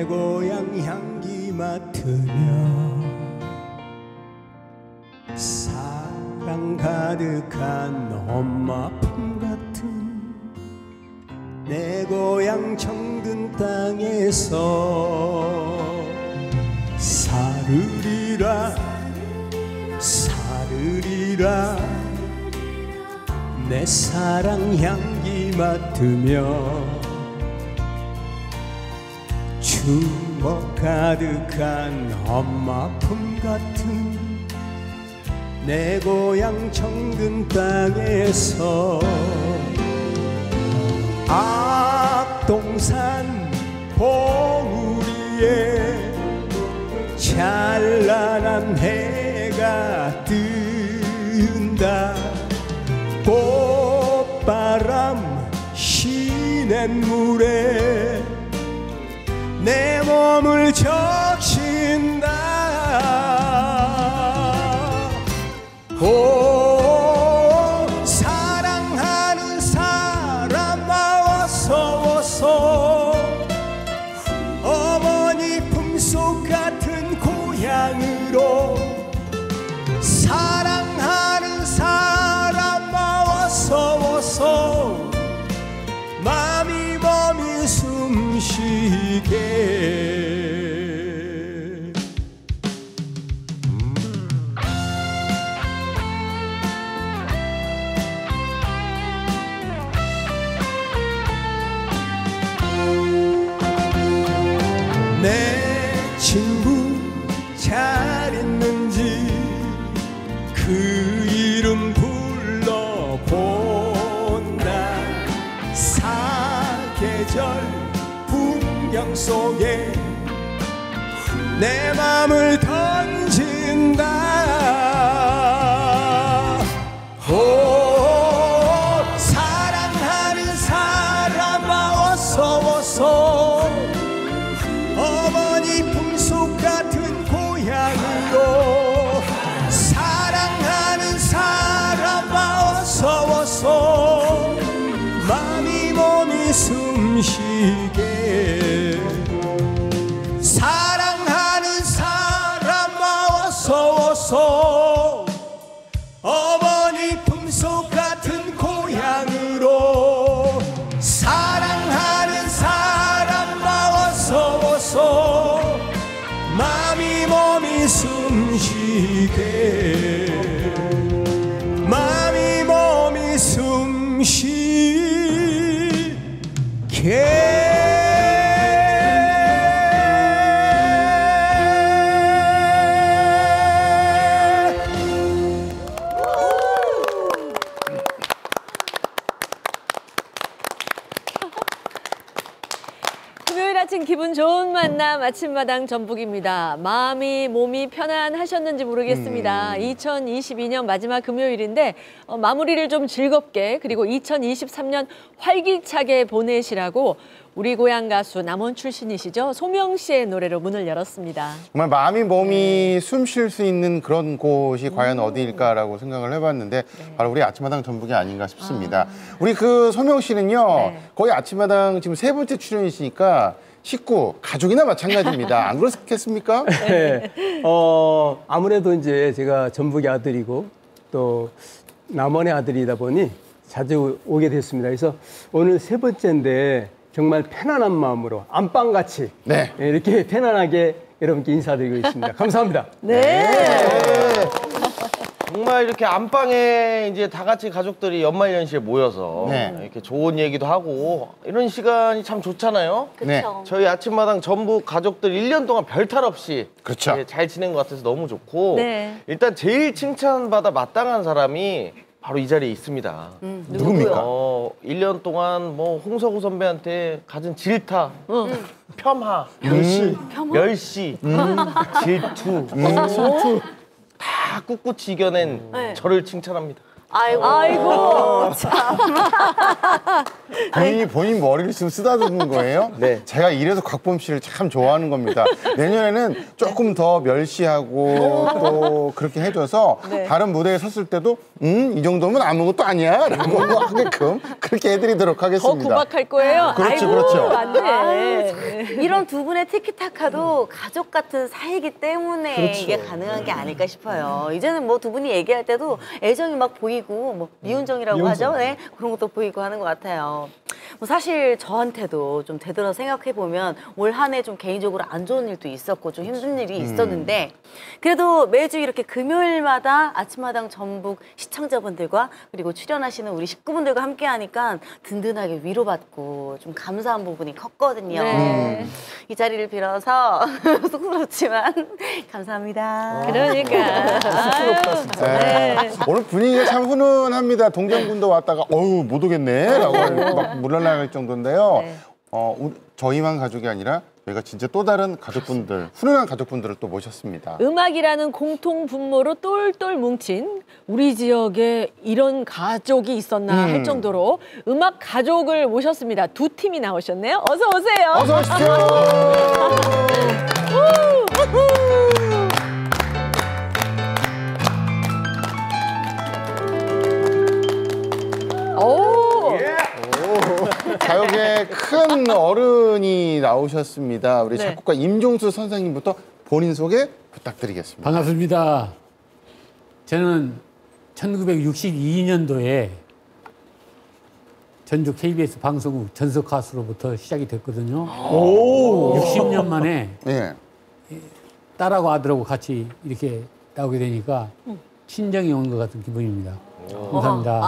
고향 향기 맡으며 사랑 가득한 엄마 품 같은 내 고향 정든 땅에서 사르리라 사르리라 내 사랑 향기 맡으며 주먹 가득한 엄마 품 같은 내 고향 정든 땅에서 악동산 봉우리에 찬란한 해가 뜬다. 꽃바람 시냇물에 내 몸을 적신다. 오 사랑하는 사람아 어서 어서 어머니 품속 같은 고향으로 사랑하는 사람아 어서 어서 맘이 몸이 숨쉬게. 내 친구 잘 있는지 그 이름 불러본다. 사계절 풍경 속에 내 맘을 던진다. 오 사랑하는 사람아 어서 어서 어머니 품속 같은 고향으로 사랑하는 사람아 어서 어서 맘이 몸이 숨쉬게. 사랑하는 사람아 어서 어서 어머니 품속 같은 고향으로 사랑하는 사람아 어서 어서 맘이 몸이 숨쉬게. 맘이 몸이 숨쉬게. 금요일 아침 기분 좋은 만남 아침마당 전북입니다. 마음이 몸이 편안하셨는지 모르겠습니다. 2022년 마지막 금요일인데 마무리를 좀 즐겁게 그리고 2023년 활기차게 보내시라고 우리 고향 가수 남원 출신이시죠? 소명 씨의 노래로 문을 열었습니다. 정말 마음이 몸이 숨 쉴 수 있는 그런 곳이 과연 어디일까라고 생각을 해봤는데 바로 우리 아침마당 전북이 아닌가 싶습니다. 우리 그 소명 씨는요 거의 아침마당 지금 3번째 출연이시니까 식구, 가족이나 마찬가지입니다. 안 그렇겠습니까? 네. 아무래도 이제 제가 전북의 아들이고 또 남원의 아들이다 보니 자주 오게 됐습니다. 그래서 오늘 3번째인데 정말 편안한 마음으로 안방같이 네. 이렇게 편안하게 여러분께 인사드리고 있습니다. 감사합니다. 네. 정말 이렇게 안방에 이제 다 같이 가족들이 연말연시에 모여서 네. 이렇게 좋은 얘기도 하고 이런 시간이 참 좋잖아요. 네. 저희 아침마당 전북 가족들 1년 동안 별탈 없이 그렇죠. 잘 지낸 것 같아서 너무 좋고 네. 일단 제일 칭찬받아 마땅한 사람이 바로 이 자리에 있습니다. 누굽니까? 1년 동안 뭐 홍석우 선배한테 가진 질타, 폄하, 멸시, 질투, 다 꿋꿋이 이겨낸 저를 칭찬합니다. 아이고. 본인 머리를 지금 쓰다듬는 거예요? 네. 제가 이래서 곽범 씨를 참 좋아하는 겁니다. 내년에는 조금 더 멸시하고 또 그렇게 해줘서 네. 다른 무대에 섰을 때도 이 정도면 아무것도 아니야 라고 하게끔 그렇게 해드리도록 더 하겠습니다. 구박할 거예요? 그렇죠, 아이고, 그렇죠. 맞네. 이런 두 분의 티키타카도 가족 같은 사이기 때문에 그렇죠. 이게 가능한 게 아닐까 싶어요. 이제는 뭐 두 분이 얘기할 때도 애정이 막 보이고 뭐 미운정이라고 하죠. 네, 그런 것도 보이고 하는 것 같아요. 뭐 사실 저한테도 좀 되돌아 생각해 보면 올 한 해 좀 개인적으로 안 좋은 일도 있었고 좀 힘든 일이 있었는데 그래도 매주 이렇게 금요일마다 아침마당 전북 시청자분들과 그리고 출연하시는 우리 식구분들과 함께 하니까 든든하게 위로받고 좀 감사한 부분이 컸거든요. 네. 이 자리를 빌어서 쑥스럽지만 감사합니다. 그러니까. 네. 오늘 분위기가 참 훈훈합니다. 동장군도 왔다가 어우 못 오겠네 라고 막 물러나갈 정도인데요. 네. 저희만 가족이 아니라 저희가 진짜 또 다른 가족분들, 훈훈한 가족분들을 또 모셨습니다. 음악이라는 공통 분모로 똘똘 뭉친 우리 지역에 이런 가족이 있었나 할 정도로 음악 가족을 모셨습니다. 두 팀이 나오셨네요. 어서 오세요. 어서 오십시오. 오. 가요계 큰 어른이 나오셨습니다. 우리 네. 작곡가 임종수 선생님부터 본인 소개 부탁드리겠습니다. 반갑습니다. 저는 1962년도에 전주 KBS 방송국 전석 가수로부터 시작이 됐거든요. 60년 만에 네. 딸하고 아들하고 같이 이렇게 나오게 되니까 친정이 온 것 같은 기분입니다. 감사합니다.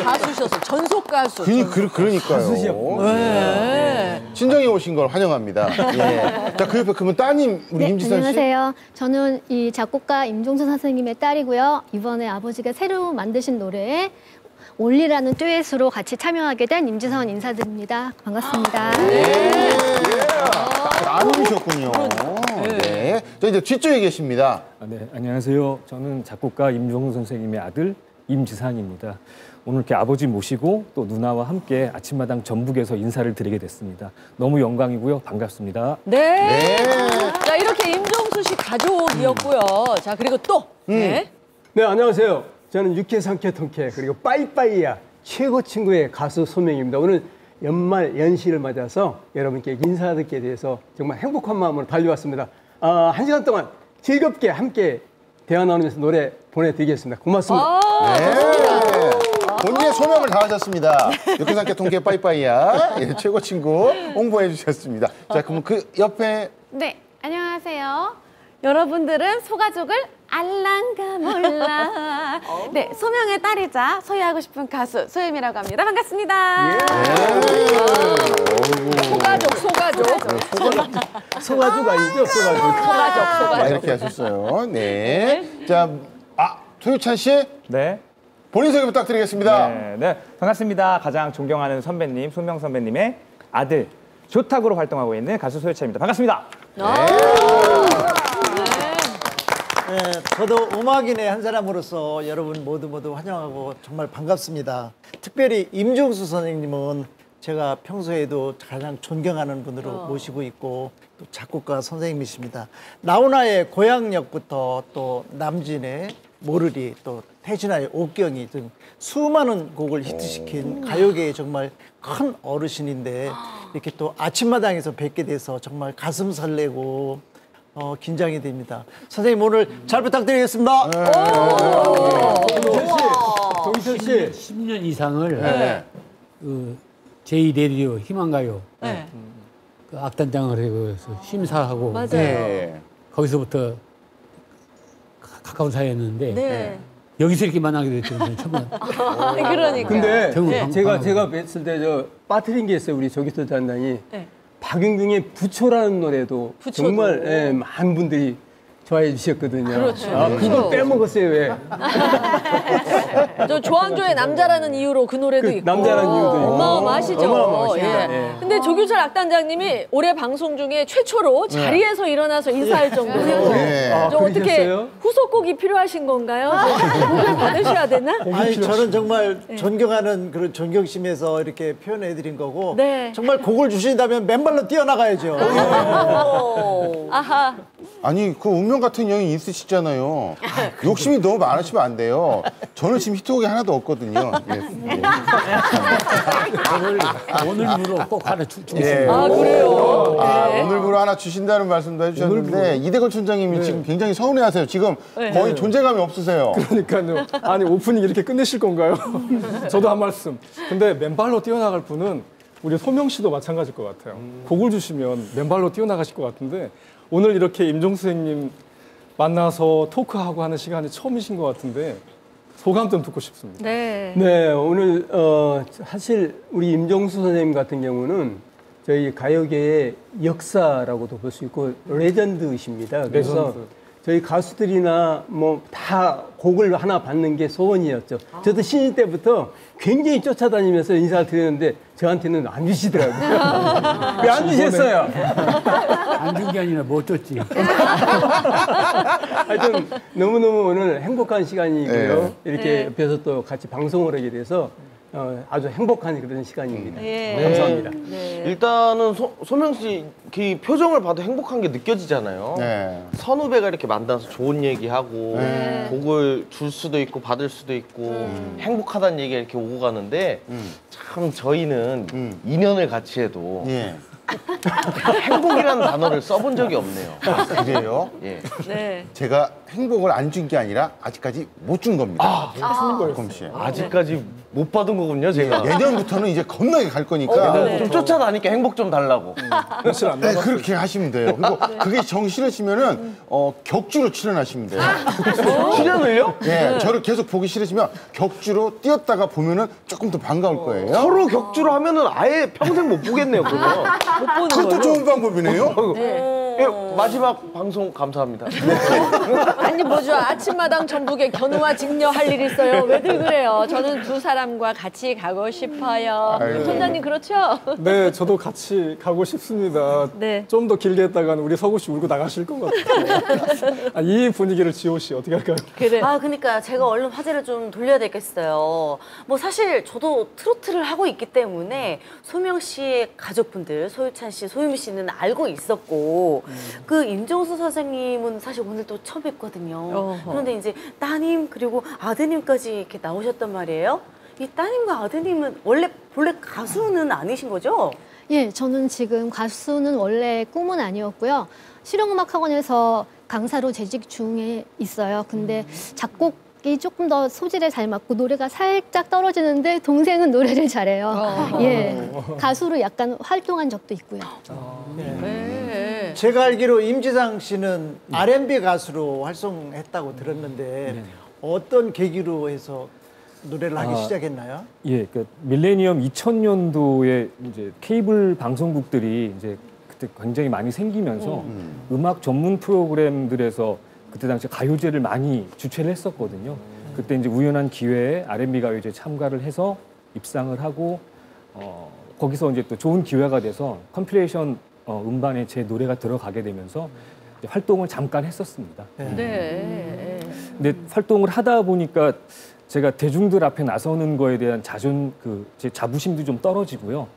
가수셔서 전속 가수. 그러니까요. 네. 친정에 오신 걸 환영합니다. 예. 자, 그 옆에 그러면 따님 우리 네, 임지선 씨. 안녕하세요. 저는 이 작곡가 임종선 선생님의 딸이고요. 이번에 아버지가 새로 만드신 노래에 올리라는 듀엣으로 같이 참여하게 된 임지선 인사드립니다. 반갑습니다. 따님이셨군요. 네. 자, 이제 뒤쪽에 계십니다. 네, 안녕하세요. 저는 작곡가 임종훈 선생님의 아들 임지상입니다. 오늘 이렇게 아버지 모시고 또 누나와 함께 아침마당 전북에서 인사를 드리게 됐습니다. 너무 영광이고요. 반갑습니다. 네. 자, 이렇게 임종수 씨 가족이었고요. 자, 그리고 또. 네. 네, 안녕하세요. 저는 육회, 상쾌, 통쾌 그리고 빠이빠이야 최고 친구의 가수 소명입니다. 오늘 연말 연시를 맞아서 여러분께 인사드리게 돼서 정말 행복한 마음으로 달려왔습니다. 1시간 동안 즐겁게 함께 대화 나누면서 노래 보내드리겠습니다. 고맙습니다. 본인의 소명을 다하셨습니다. 육회상쾌 통쾌 빠이빠이야 예, 최고 친구 홍보해 주셨습니다. 자, 그럼 그 옆에 네, 안녕하세요. 여러분들은 소가족을 알랑가 몰라. 네, 소명의 딸이자 소유하고 싶은 가수 소유미라고 합니다. 반갑습니다. 소가죽 아니죠? 소가죽. 이렇게 하셨어요. 네. 자, 소유찬 씨 네. 본인 소개 부탁드리겠습니다. 네, 반갑습니다. 가장 존경하는 선배님, 소명 선배님의 아들 조탁으로 활동하고 있는 가수 소유찬입니다. 반갑습니다. 네, 저도 음악인의 한 사람으로서 여러분 모두 환영하고 정말 반갑습니다. 특별히 임종수 선생님은 제가 평소에도 가장 존경하는 분으로 모시고 있고 또 작곡가 선생님이십니다. 나훈아의 고향역부터 또 남진의 모르리 또 태진아의 옥경이 등 수많은 곡을 히트시킨 가요계의 정말 큰 어르신인데 이렇게 또 아침마당에서 뵙게 돼서 정말 가슴 설레고 긴장이 됩니다. 선생님 오늘 잘 부탁드리겠습니다. 정희선 씨 10년 이상을 그 제2라디오 희망가요 그 악단장을 해서 심사하고 맞아요. 거기서부터 가까운 사이였는데 네. 여기서 이렇게 만나게 됐죠. 처음. 그러니까. 근데 정말 제가 뵀을 때 저 빠뜨린 게 있어요. 우리 조기태 단장이 네. 박윤경의 부초라는 노래도 부초도. 정말 많은 분들이 좋아해 주셨거든요. 그렇죠. 그걸 빼먹었어요 왜? 저 조항조의 남자라는 이유로 그 노래도 있고. 남자라는 이유도 있고. 어마어마하시죠. 어마어마하십니다. 예. 예. 근데 조규철 악단장님이 올해 방송 중에 최초로 자리에서 일어나서 인사할 정도로 네. 좀 어떻게 그러셨어요? 후속곡이 필요하신 건가요? 곡을 받으셔야 되나? 아니 저는 정말 존경하는 그런 존경심에서 이렇게 표현해드린 거고 네. 정말 곡을 주신다면 맨발로 뛰어나가야죠. 아하. 아니 그 운명 같은 영이 있으시잖아요. 욕심이 너무 많으시면 안 돼요. 저는 지금 히트곡이 하나도 없거든요. 예. 오늘부로 꼭 하나 주겠습니다. 예. 아, 그래요? 아, 네. 오늘부로 하나 주신다는 말씀도 해주셨는데 이대건 촌장님이 지금 굉장히 서운해하세요. 지금 거의 존재감이 없으세요. 그러니까요. 아니 오프닝 이렇게 끝내실 건가요? 저도 한 말씀. 근데 맨발로 뛰어나갈 분은 우리 소명 씨도 마찬가지일 것 같아요. 곡을 주시면 맨발로 뛰어나가실 것 같은데 오늘 이렇게 임종수 선생님 만나서 토크하고 하는 시간이 처음이신 것 같은데 소감 좀 듣고 싶습니다. 네. 네, 오늘 사실 우리 임종수 선생님 같은 경우는 저희 가요계의 역사라고도 볼 수 있고 레전드이십니다. 그래서 레전드. 저희 가수들이나 뭐 다 곡을 하나 받는 게 소원이었죠. 저도 신인 때부터 굉장히 쫓아다니면서 인사를 드렸는데 저한테는 안 주시더라고요. 왜 안 주셨어요? 안 준 게 아니라 못 줬지. 하여튼 너무너무 오늘 행복한 시간이고요. 네. 이렇게 네. 옆에서 또 같이 방송을 하게 돼서 아주 행복한 그런 시간입니다. 예. 감사합니다. 네. 일단은 소명 씨 그 표정을 봐도 행복한 게 느껴지잖아요. 네. 선후배가 이렇게 만나서 좋은 얘기하고 곡을 줄 수도 있고 받을 수도 있고 행복하다는 얘기가 이렇게 오고 가는데 참 저희는 2년을 같이 해도 예. 행복이라는 단어를 써본 적이 없네요. 아, 그래요? 예. 네. 제가 행복을 안 준 게 아니라 아직까지 못 준 겁니다. 검 씨. 아직까지 못 받은 거군요, 제가. 내년부터는 이제 겁나게 갈 거니까 좀 쫓아다니까 행복 좀 달라고. 네, 그렇게 하시면 돼요. 그리고 그게 정 싫으시면은 격주로 출연하시면 돼요. 출연을요? 예, 저를 계속 보기 싫으시면 격주로 뛰었다가 보면은 조금 더 반가울 거예요. 서로 격주로 하면은 아예 평생 못 보겠네요, 그러면. 못 보는 그것도 걸로. 좋은 방법이네요. 예, 마지막 방송 감사합니다. 아니 뭐죠? 아침마당 전북에 견우와 직녀할 일 있어요. 왜들 그래요? 저는 두 사람과 같이 가고 싶어요. 손자님 그렇죠? 네, 저도 같이 가고 싶습니다. 네. 좀 더 길게 했다가는 우리 서구 씨 울고 나가실 것 같아요. 아, 이 분위기를 지호 씨 어떻게 할까요? 그래. 아, 그러니까 제가 얼른 화제를 좀 돌려야 되겠어요. 뭐 사실 저도 트로트를 하고 있기 때문에 소명 씨의 가족분들, 소유찬 씨, 소유미 씨는 알고 있었고 그 임종수 선생님은 사실 오늘 또 처음 뵀거든요. 어허. 그런데 이제 따님 그리고 아드님까지 이렇게 나오셨단 말이에요. 이 따님과 아드님은 본래 가수는 아니신 거죠? 예, 저는 지금 가수는 원래 꿈은 아니었고요. 실용음악학원에서 강사로 재직 중에 있어요. 근데 작곡이 조금 더 소질에 잘 맞고 노래가 살짝 떨어지는데 동생은 노래를 잘해요. 예, 가수로 약간 활동한 적도 있고요. 네. 제가 알기로 임지상 씨는 R&B 가수로 활동했다고 들었는데 어떤 계기로 해서 노래를 하기 시작했나요? 예, 그 밀레니엄 2000년도에 이제 케이블 방송국들이 이제 그때 굉장히 많이 생기면서 음악 전문 프로그램들에서 그때 당시 가요제를 많이 주최를 했었거든요. 그때 이제 우연한 기회에 R&B 가요제에 참가를 해서 입상을 하고 거기서 이제 또 좋은 기회가 돼서 컴필레이션 음반에 제 노래가 들어가게 되면서 이제 활동을 잠깐 했었습니다. 네. 근데 활동을 하다 보니까 제가 대중들 앞에 나서는 거에 대한 제 자부심도 좀 떨어지고요.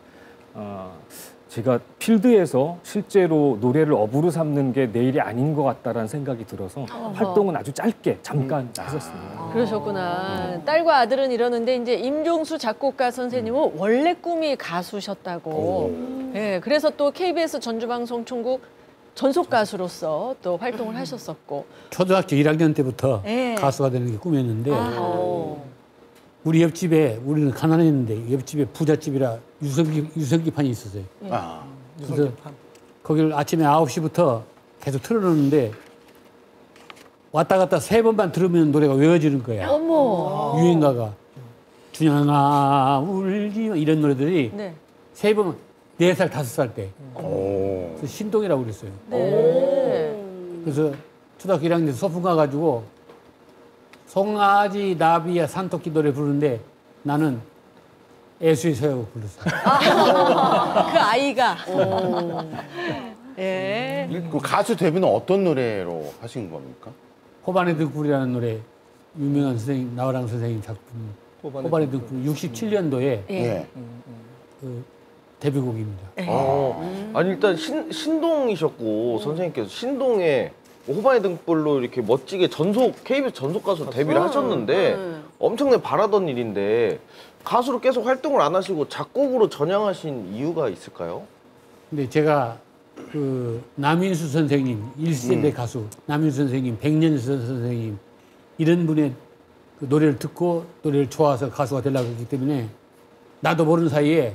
제가 필드에서 실제로 노래를 업으로 삼는 게 내 일이 아닌 것 같다라는 생각이 들어서 활동은 아주 짧게 잠깐 했었습니다. 그러셨구나. 딸과 아들은 이러는데 이제 임종수 작곡가 선생님은 원래 꿈이 가수셨다고. 예, 그래서 또 KBS 전주방송총국 전속 가수로서 또 활동을 하셨었고. 초등학교 1학년 때부터 예. 가수가 되는 게 꿈이었는데 우리 옆집에 우리는 가난했는데 옆집에 부잣집이라 유성기판이 있었어요. 그래서 거기를 아침에 9시부터 계속 틀어놓는데 왔다 갔다 3번만 들으면 노래가 외워지는 거야. 어머. 유행가가 준양아 울지 마 이런 노래들이 네. 3번 4살 5살 때 그래서 신동이라고 그랬어요. 네. 그래서 초등학교 1학년 때 소풍 가가지고 송아지, 나비야, 산토끼 노래 부르는데 나는 애수의 서야곡 불렀어요. 그 아이가. 예. 그 가수 데뷔는 어떤 노래로 하신 겁니까? 호반의 등불이라는 노래 유명한 선생님 나와랑 선생님 작품 호반의 등불 67년도에 예. 그 데뷔곡입니다. 아니 일단 신동이셨고 선생님께서 신동에 호반의 등불로 이렇게 멋지게 KBS 전속 가수 데뷔를 하셨는데 엄청나게 바라던 일인데 가수로 계속 활동을 안 하시고 작곡으로 전향하신 이유가 있을까요? 근데 제가 그 남인수 선생님 1세대 가수 남인수 선생님, 백년선 선생님 이런 분의 그 노래를 듣고 노래를 좋아서 가수가 되려고 했기 때문에 나도 모르는 사이에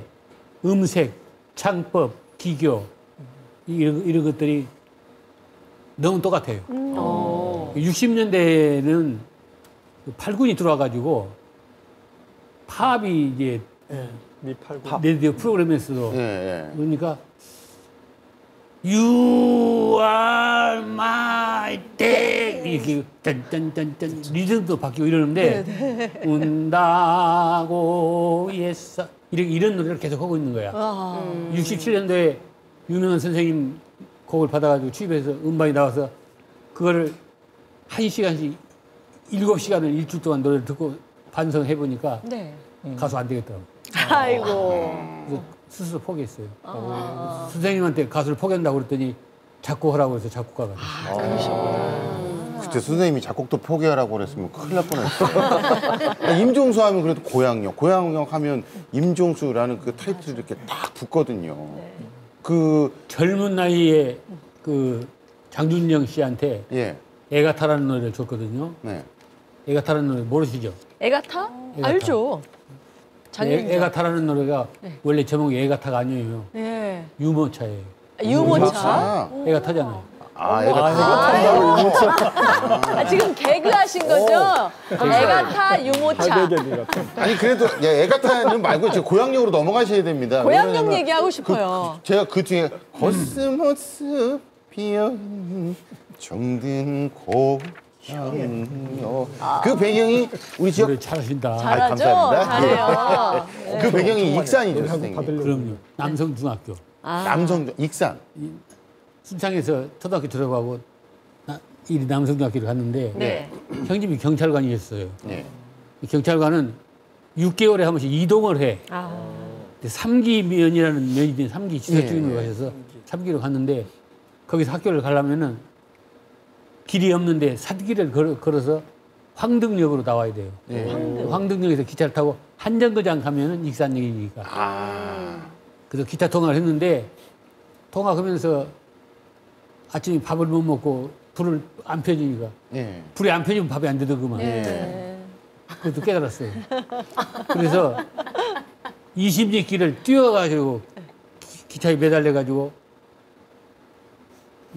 음색, 창법, 기교 이런 것들이 너무 똑같아요. 60년대에는 8군이 들어와가지고 팝이 이제 라디오 프로그램에서도 그러니까 You are my day 이렇게 짠짠짠짠 리듬도 바뀌고 이러는데 운다고 예사 이런 노래를 계속 하고 있는 거야. 67년도에 유명한 선생님 곡을 받아가지고 취입해서 음반이 나와서 그거를 1시간씩 7시간을 일주일 동안 노래를 듣고 반성해 보니까 가수 안 되겠더라고. 아이고. 그래서 스스로 포기했어요. 선생님한테 가수를 포기한다고 그랬더니 작곡하라고 해서 작곡가가 됐어요. 그때 선생님이 작곡도 포기하라고 그랬으면 큰일 날 뻔했어요. 임종수 하면 그래도 고향역 하면 임종수라는 그 타이틀이 이렇게 딱 붙거든요. 그 젊은 나이에 그 장준영 씨한테 예. 애가 타라는 노래를 줬거든요. 네. 애가 타라는 노래 모르시죠? 애가 타? 애가 알죠. 애가 타라는 노래가 원래 제목이 애가 타가 아니에요. 네. 유모차예요. 유모차? 애가 타잖아요. 지금 개그 하신 거죠? 애가 타 유모차. 아니 그래도 애가 타는 말고 이제 고향역으로 넘어가셔야 됩니다. 고향역 얘기하고 싶어요. 제가 그 뒤에 코스모스 피어있는 정든 고향역 그 배경이 우리 지역 노래 잘하신다. 잘하죠? 감사합니다. 잘해요. 그 배경이 익산이죠, 선생님. 그럼요. 남성중학교. 남성 익산. 순창에서 초등학교 졸업하고 이 남성중학교를 갔는데 형님이 경찰관이셨어요. 경찰관은 6개월에 한 번씩 이동을 해. 3기 면이라는 면이 3기 지사주임으로 가셔서 3기로 갔는데 거기서 학교를 가려면은 길이 없는데 산길을 걸어서 황등역으로 나와야 돼요. 황등역에서 기차를 타고 한정거장 가면은 익산역이니까. 그래서 기차 통화를 했는데 통화하면서 아침에 밥을 못 먹고 불을 안 펴지니까 불이 안 펴지면 밥이 안 되더구만. 그것도 깨달았어요. 그래서 20리 길을 뛰어가지고 기차에 매달려가지고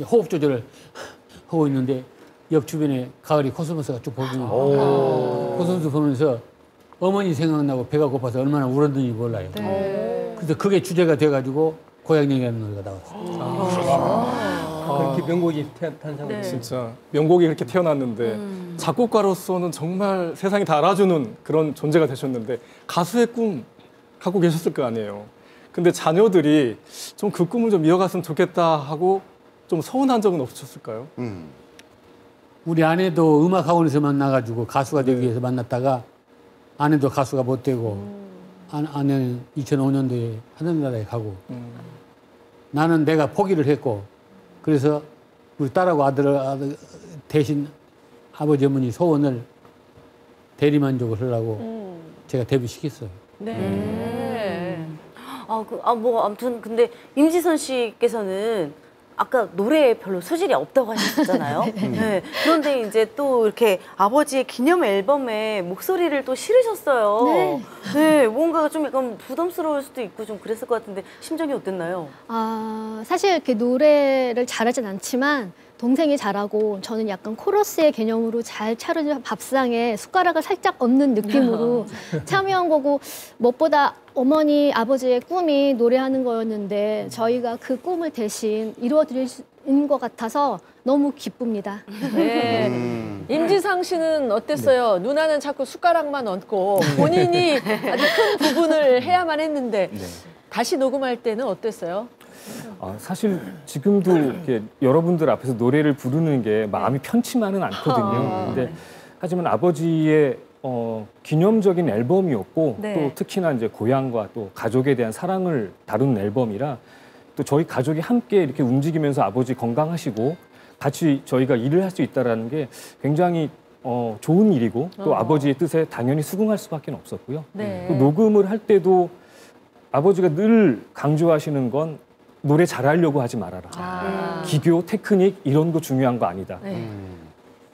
호흡 조절을 하고 있는데 역 주변에 가을이 코스모스가 쭉 보이면 코스모스 보면서 어머니 생각나고 배가 고파서 얼마나 울었는지 몰라요. 그래서 그게 주제가 돼가지고 고향역이라는 노래가 나왔어요. 그렇게 명곡이 탄생했어요. 진짜 명곡이 그렇게 태어났는데 작곡가로서는 정말 세상이 다 알아주는 그런 존재가 되셨는데 가수의 꿈 갖고 계셨을 거 아니에요. 근데 자녀들이 좀 그 꿈을 좀 이어갔으면 좋겠다 하고 좀 서운한 적은 없으셨을까요? 우리 아내도 음악학원에서 만나가지고 가수가 되기 위해서 만났다가 아내도 가수가 못 되고 아내는 2005년도에 하늘나라에 가고 나는 내가 포기를 했고 그래서 우리 딸하고 아들 대신 아버지 어머니 소원을 대리만족을 하려고 제가 데뷔시켰어요. 아무튼 근데 임지선 씨께서는 아까 노래에 별로 소질이 없다고 하셨잖아요. 그런데 이제 또 이렇게 아버지의 기념 앨범에 목소리를 또 실으셨어요. 뭔가 좀 약간 부담스러울 수도 있고 좀 그랬을 것 같은데 심정이 어땠나요? 사실 이렇게 노래를 잘하진 않지만 동생이 잘하고 저는 약간 코러스의 개념으로 잘 차려진 밥상에 숟가락을 살짝 얹는 느낌으로 참여한 거고 무엇보다 어머니, 아버지의 꿈이 노래하는 거였는데 저희가 그 꿈을 대신 이루어드릴 수 것 같아서 너무 기쁩니다. 네. 임지상 씨는 어땠어요? 누나는 자꾸 숟가락만 얹고 본인이 아주 큰 부분을 해야만 했는데 다시 녹음할 때는 어땠어요? 사실 지금도 이렇게 여러분들 앞에서 노래를 부르는 게 마음이 편치만은 않거든요. 근데 하지만 아버지의 기념적인 앨범이었고 또 특히나 이제 고향과 또 가족에 대한 사랑을 다루는 앨범이라 또 저희 가족이 함께 이렇게 움직이면서 아버지 건강하시고 같이 저희가 일을 할 수 있다라는 게 굉장히 좋은 일이고 또 아버지의 뜻에 당연히 수긍할 수밖에 없었고요. 또 녹음을 할 때도 아버지가 늘 강조하시는 건 노래 잘하려고 하지 말아라. 기교, 테크닉 이런 거 중요한 거 아니다.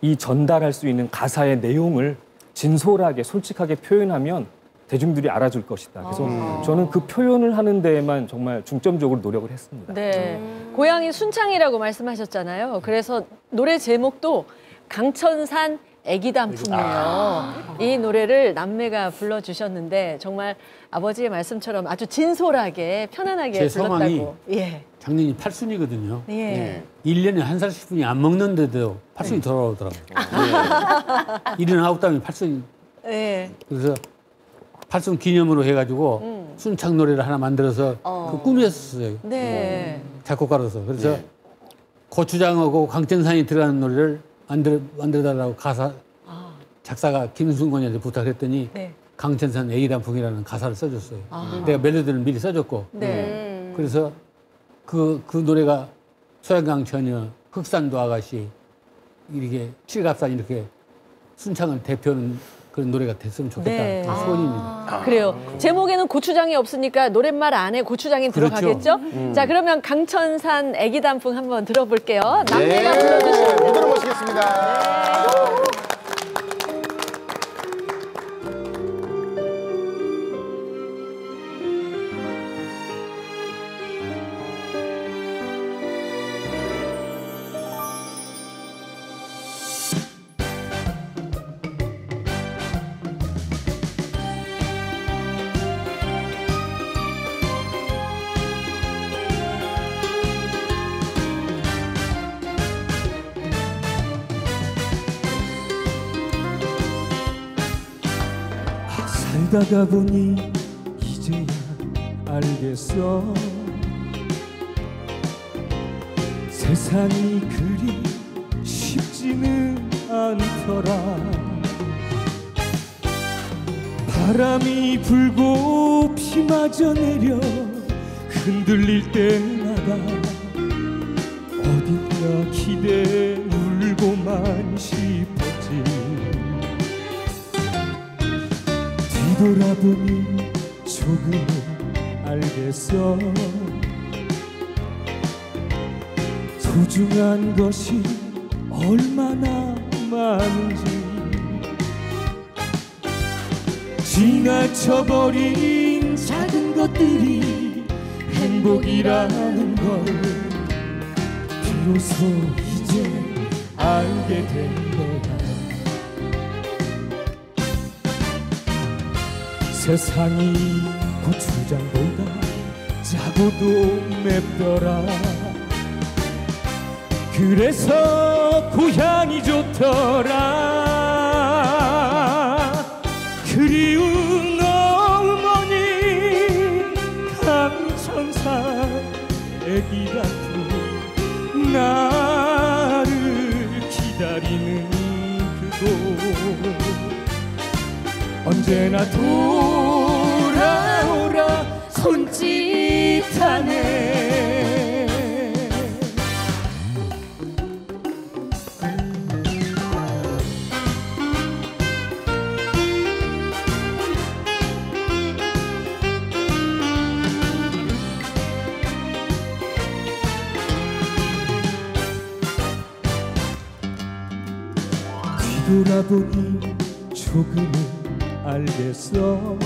이 전달할 수 있는 가사의 내용을 진솔하게 솔직하게 표현하면 대중들이 알아줄 것이다. 그래서 저는 그 표현을 하는 데에만 정말 중점적으로 노력을 했습니다. 네. 고향이 순창이라고 말씀하셨잖아요. 그래서 노래 제목도 강천산 애기단풍이에요. 이 노래를 남매가 불러주셨는데 정말 아버지의 말씀처럼 아주 진솔하게 편안하게 제 불렀다고. 성함이 작년이 팔순이거든요. 1년에 한 살씩 분이 안 먹는데도 팔순이 돌아오더라고요. 일어나고 다음에 팔순이. 그래서 팔순 기념으로 해가지고 순창 노래를 하나 만들어서 그 꾸몄었어요. 작곡가로서. 그래서 고추장하고 강천산이 들어가는 노래를 만들어달라고 가사 작사가 김순곤이한테 부탁했더니 강천산 애기단풍이라는 가사를 써줬어요. 내가 멜로디를 미리 써줬고 그래서 그 노래가 소양강 처녀, 흑산도 아가씨 이렇게 칠갑산 이렇게 순창을 대표하는 그런 노래가 됐으면 좋겠다. 소원입니다. 그래요. 제목에는 고추장이 없으니까 노랫말 안에 고추장이 들어가겠죠? 자, 그러면 강천산 애기단풍 한번 들어볼게요. 남매가 불러주시면 무대로 모시겠습니다. 살다가 보니 이제야 알겠어. 세상이 그리 쉽지는 않더라. 바람이 불고 비마저 내려 흔들릴 때마다 어딘가 기대 울고만 싶었지. 뒤돌아보니 조금은 알겠어. 소중한 것이 얼마나 많은지. 지나쳐버린 작은 것들이 행복이라는 걸 비로소 이제 알게 된 거야. 세상이 고추장보다 짜고도 맵더라. 그래서 고향이 좋더라. 그리운 어머니 강천산 애기단풍 나를 기다리는 그곳 언제나 돌아오라 손짓하네. 뒤돌아보니 조금은 알겠어.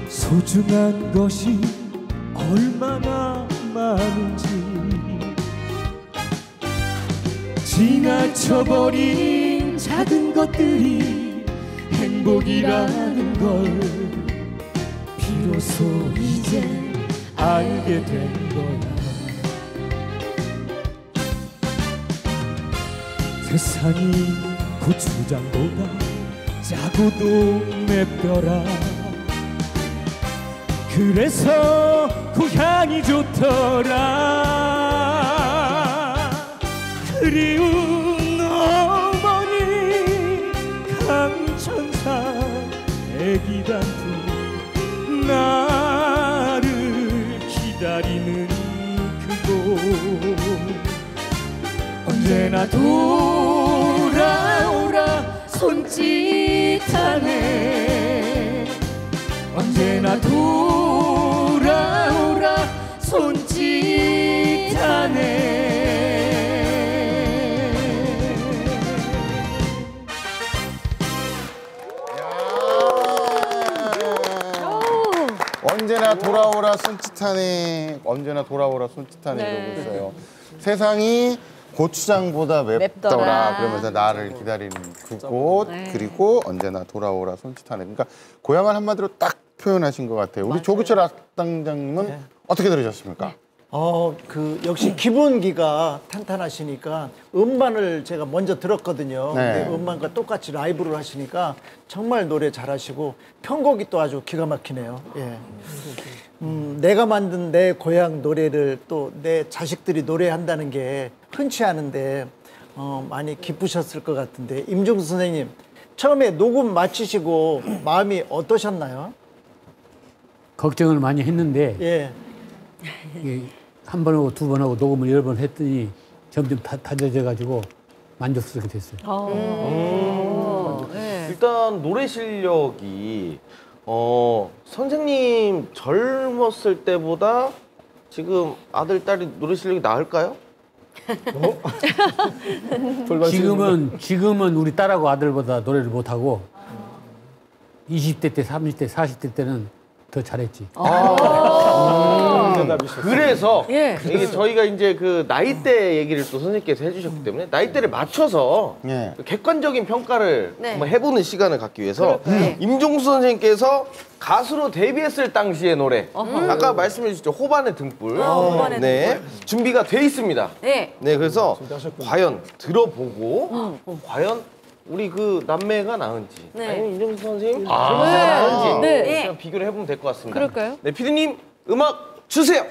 소중한 것이 얼마나 많은지. 지나쳐버린 작은 것들이 행복이라는 걸 비로소 이제 알게 된 거야. 세상이 고추장보다 짜고도 맵더라. 그래서 고향이 좋더라. 그리운 어머니 강천사 애기 단풍 나를 기다리는 그곳 언제나 돌아오라 손짓하네. 언제나 돌아오라 손짓하네. 언제나 돌아오라 손짓하네. 언제나 돌아오라 손짓하네. 네. 이러고 있어요. 세상이 고추장보다 맵더라. 맵더라. 그러면서 나를 기다리는 그곳 네. 그리고 언제나 돌아오라 손짓하네. 그러니까 고향을 한마디로 딱 표현하신 것 같아요. 우리 조규철 악당장님은 어떻게 들으셨습니까? 역시 기본기가 탄탄하시니까 음반을 제가 먼저 들었거든요. 네. 근데 음반과 똑같이 라이브를 하시니까 정말 노래 잘하시고 편곡이 또 아주 기가 막히네요. 예. 내가 만든 내 고향 노래를 또 내 자식들이 노래한다는 게 흔치 않은데 많이 기쁘셨을 것 같은데 임종수 선생님 처음에 녹음 마치시고 마음이 어떠셨나요? 걱정을 많이 했는데 예. 한 번 하고 두 번 하고 녹음을 여러 번 했더니 점점 다져져가지고 만족스럽게 됐어요. 네. 일단 노래 실력이 선생님 젊었을 때보다 지금 아들 딸이 노래 실력이 나을까요? 지금은 우리 딸하고 아들보다 노래를 못하고 20대 때, 30대, 40대 때는 더 잘했지. 그래서 예. 이게 저희가 이제 그 나이대 얘기를 또 선생님께서 해주셨기 때문에 나이대를 맞춰서 예. 객관적인 평가를 네. 한번 해보는 시간을 갖기 위해서 임종수 선생님께서 가수로 데뷔했을 당시의 노래 아까 말씀해 주셨죠 호반의 등불 호반의 네 준비가 돼 있습니다. 네. 네 그래서 과연 들어보고 과연 우리 그 남매가 나은지 네. 아니면 임종수 선생님 네. 젊은이가 나은지 네. 그냥 비교를 해보면 될 것 같습니다. 그럴까요? 네 피디님 음악 주세요.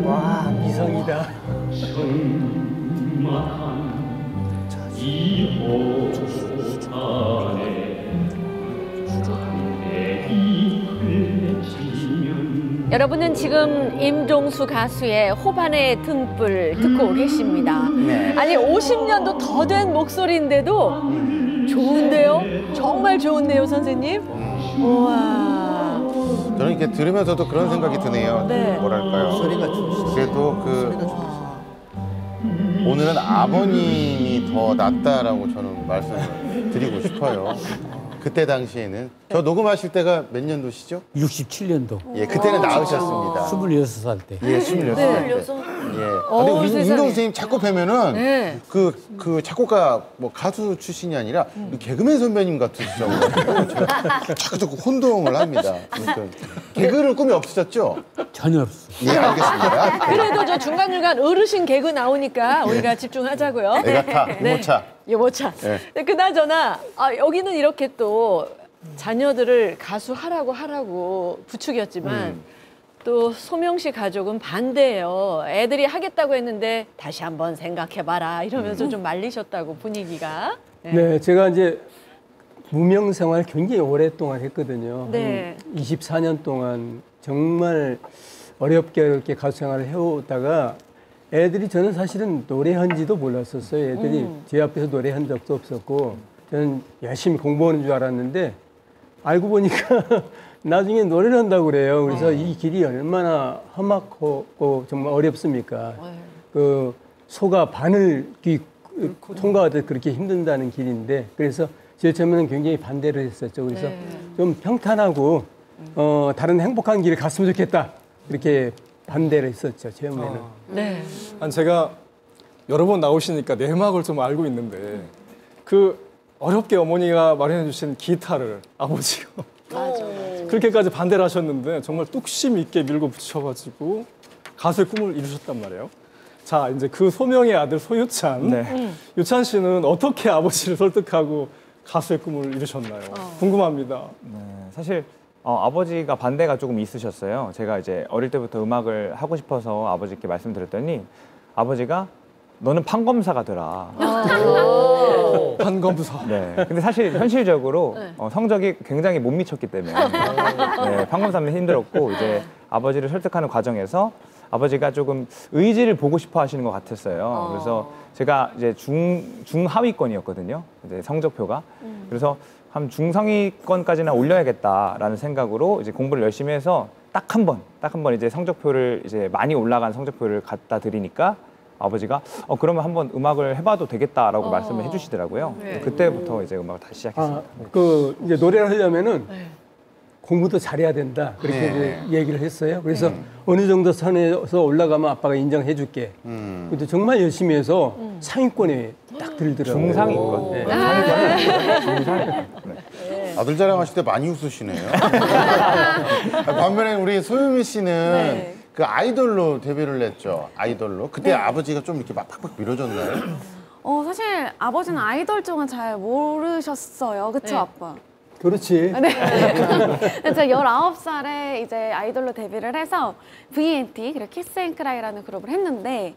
와, 미성이다. 여러분은 지금 임종수 가수의 호반의 등불 듣고 계십니다. 아니 50년도 더 된 목소리인데도 좋은데요? 정말 좋은데요, 선생님? 우와. 저는 이렇게 들으면서도 그런 생각이 드네요. 네. 뭐랄까요? 그래도 오늘은 아버님이 더 낫다라고 저는 말씀을 드리고 싶어요. 그때 당시에는 저 녹음하실 때가 몇 년도시죠? 67년도. 예, 그때는 나으셨습니다. 26살 때. 예, 26살 때. 예. 근데 우리 세상에. 임종 선생님 작곡 뵈면은 네. 그 작곡가 뭐 가수 출신이 아니라 개그맨 선배님 같으시죠. 자꾸 혼동을 합니다. 아무튼 개그를 꿈이 없으셨죠? 전혀 없어. 예, 알겠습니다. 그래도 저 중간중간 어르신 개그 나오니까 우리가 집중하자고요. 애가타, 유모차. 유모차. 네. 근데 그나저나 여기는 이렇게 또 자녀들을 가수 하라고 부추겼지만 또 소명 씨 가족은 반대예요. 애들이 하겠다고 했는데 다시 한번 생각해봐라 이러면서 좀 말리셨다고 분위기가. 네, 제가 이제 무명 생활 굉장히 오랫동안 했거든요. 네. 한 24년 동안 정말 어렵게 가수 생활을 해오다가 애들이 저는 사실은 노래한지도 몰랐었어요. 애들이 제 앞에서 노래한 적도 없었고 저는 열심히 공부하는 줄 알았는데 알고 보니까 나중에 노래를 한다고 그래요. 그래서 이 길이 얼마나 험악하고 정말 어렵습니까? 그 소가 반을 통과하듯 그렇게 힘든다는 길인데 그래서 제일 처음에는 굉장히 반대를 했었죠. 그래서 좀 평탄하고 다른 행복한 길을 갔으면 좋겠다. 그렇게 반대를 했었죠, 처음에는. 네. 아니, 제가 여러 번 나오시니까 내막을 좀 알고 있는데 그 어렵게 어머니가 마련해 주신 기타를 아버지가 그렇게까지 반대를 하셨는데 정말 뚝심 있게 밀고 붙여가지고 가수의 꿈을 이루셨단 말이에요. 자, 이제 그 소명의 아들 소유찬. 네. 유찬 씨는 어떻게 아버지를 설득하고 가수의 꿈을 이루셨나요? 궁금합니다. 네, 사실 아버지가 반대가 조금 있으셨어요. 제가 이제 어릴 때부터 음악을 하고 싶어서 아버지께 말씀드렸더니 아버지가 너는 판검사가 되라. 판검사. 네. 근데 사실 현실적으로 성적이 굉장히 못 미쳤기 때문에 네, 판검사는 힘들었고 이제 아버지를 설득하는 과정에서 아버지가 조금 의지를 보고 싶어 하시는 것 같았어요. 그래서 제가 이제 중하위권이었거든요. 이제 성적표가. 그래서 한 중상위권까지나 올려야겠다라는 생각으로 이제 공부를 열심히 해서 딱 한 번 이제 성적표를 이제 많이 올라간 성적표를 갖다 드리니까 아버지가 그러면 한번 음악을 해봐도 되겠다라고 말씀을 해주시더라고요. 네. 그때부터 이제 음악을 다시 시작했습니다. 그 이제 노래를 하려면은 공부도 잘해야 된다. 그렇게 이제 얘기를 했어요. 그래서 어느 정도 선에서 올라가면 아빠가 인정해줄게. 근데 정말 열심히 해서 상위권에 딱 들더라고요. 중상위권. 네. 중상위권. 아들 자랑하실 때 많이 웃으시네요. 반면에 우리 소유미 씨는 그 아이돌로 데뷔를 했죠. 아이돌로. 그때 아버지가 좀 이렇게 막 팍팍 밀어줬나요? 사실 아버지는 아이돌 쪽은 잘 모르셨어요. 그쵸, 네. 아빠? 그렇지. 네. 제가 19살에 이제 아이돌로 데뷔를 해서 V&T 그리고 키스앤크라이라는 그룹을 했는데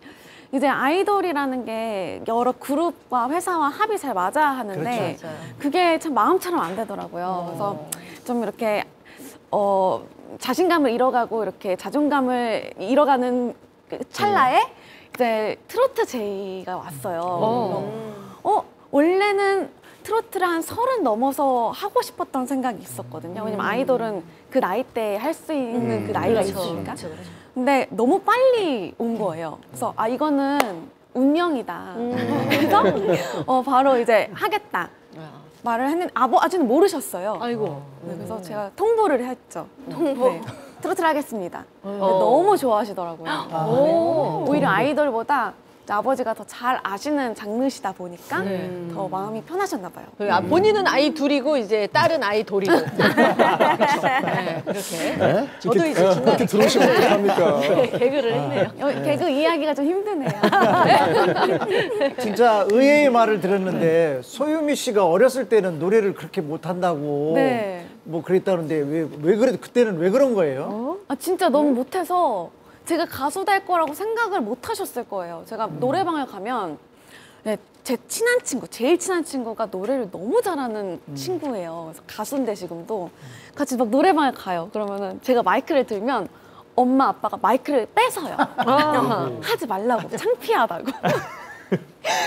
이제 아이돌이라는 게 여러 그룹과 회사와 합이 잘 맞아야 하는데 그렇죠. 그게 참 마음처럼 안 되더라고요. 그래서 좀 이렇게 자신감을 잃어가고 이렇게 자존감을 잃어가는 그 찰나에 이제 트로트 제의가 왔어요. 원래는 트로트를 한 30 넘어서 하고 싶었던 생각이 있었거든요. 왜냐면 아이돌은 그 나이대에 할 수 있는 그 나이가 있으니까. 근데 너무 빨리 온 거예요. 그래서 이거는 운명이다. 그래서 바로 이제 하겠다. 말을 했는데 아버지는 모르셨어요. 아이고. 네, 그래서 제가 통보를 했죠. 통보. 네, 트로트를 하겠습니다. 너무 좋아하시더라고요. 오히려 아이돌보다 아버지가 더 잘 아시는 장르시다 보니까 더 마음이 편하셨나 봐요. 본인은 아이 둘이고 이제 딸은 아이 돌이고. 네, 그렇게. 네? 저도 이제 그렇게 들어오시면 어떡합니까? 개그를 했네요. 개그 이야기가 좀 힘드네요. 진짜 의외의 말을 들었는데 소유미 씨가 어렸을 때는 노래를 그렇게 못한다고 네. 뭐 그랬다는데 왜 그래도 그때는 왜 그런 거예요? 진짜 너무 못해서 제가 가수 될 거라고 생각을 못 하셨을 거예요. 제가 노래방을 가면 제 친한 친구, 제일 친한 친구가 노래를 너무 잘하는 친구예요. 그래서 가수인데 지금도 같이 막 노래방에 가요. 그러면은 제가 마이크를 들면 엄마 아빠가 마이크를 뺏어요. 하지 말라고, 창피하다고.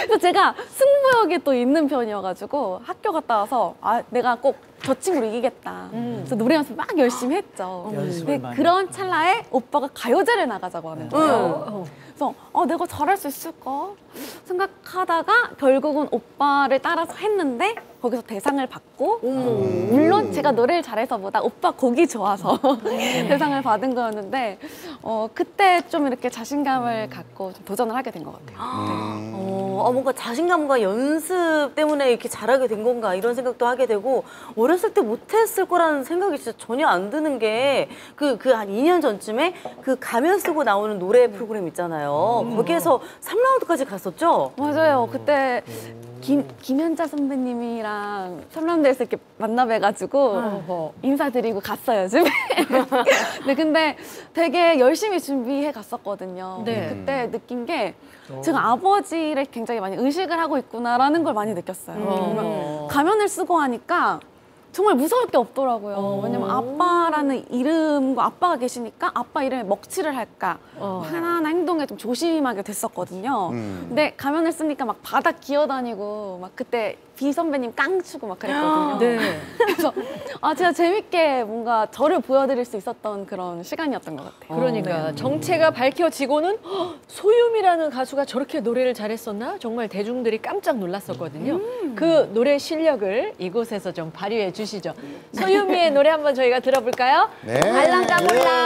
그래서 제가 승부욕이 또 있는 편이어가지고 학교 갔다 와서 내가 꼭 저 친구를 이기겠다. 그래서 노래 연습 막 열심히 했죠. 근데 그런 찰나에 오빠가 가요제를 나가자고 하는 거예요. 그래서 내가 잘할 수 있을까 생각하다가 결국은 오빠를 따라서 했는데 거기서 대상을 받고 물론 제가 노래를 잘해서보다 오빠 곡이 좋아서 대상을 받은 거였는데 그때 좀 이렇게 자신감을 갖고 좀 도전을 하게 된 것 같아요. 뭔가 자신감과 연습 때문에 이렇게 잘하게 된 건가 이런 생각도 하게 되고 어렸을 때 못했을 거라는 생각이 진짜 전혀 안 드는 게 그 한 2년 전쯤에 그 가면 쓰고 나오는 노래 프로그램 있잖아요. 거기에서 3라운드까지 갔었죠? 맞아요. 그때 김연자 선배님이랑 3라운드에서 이렇게 만나 뵈가지고 인사드리고 갔어요, 집에. 네, 근데 되게 열심히 준비해 갔었거든요. 네. 그때 느낀 게 제가 아버지를 굉장히 많이 의식을 하고 있구나라는 걸 많이 느꼈어요. 가면을 쓰고 하니까 정말 무서울 게 없더라고요. 왜냐면 아빠라는 이름과 아빠가 계시니까 아빠 이름에 먹칠을 할까 하나하나 행동에 좀 조심하게 됐었거든요. 근데 가면을 쓰니까 막 바닥 기어다니고 막 그때 비 선배님 깡추고 막 그랬거든요. 네. 그래서 진짜 재밌게 뭔가 저를 보여드릴 수 있었던 그런 시간이었던 것 같아요. 그러니까 정체가 밝혀지고는 소유미라는 가수가 저렇게 노래를 잘했었나? 정말 대중들이 깜짝 놀랐었거든요. 그 노래 실력을 이곳에서 좀 발휘해 주시죠. 소유미의 노래 한번 저희가 들어볼까요? 네. 알랑가 몰라.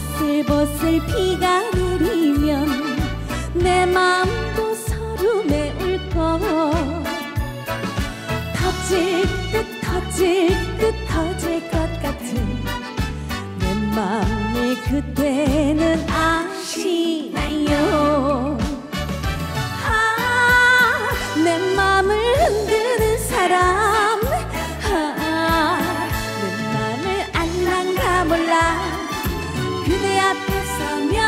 보슬보슬 비가 내리면 내 마음도 서름에 울고 터질 듯 터질 것 같은 내 마음을 그때는 아시나요? 내 마음을 흔드는 사람 내 마음을 알랑가 몰라 그대 앞에 서면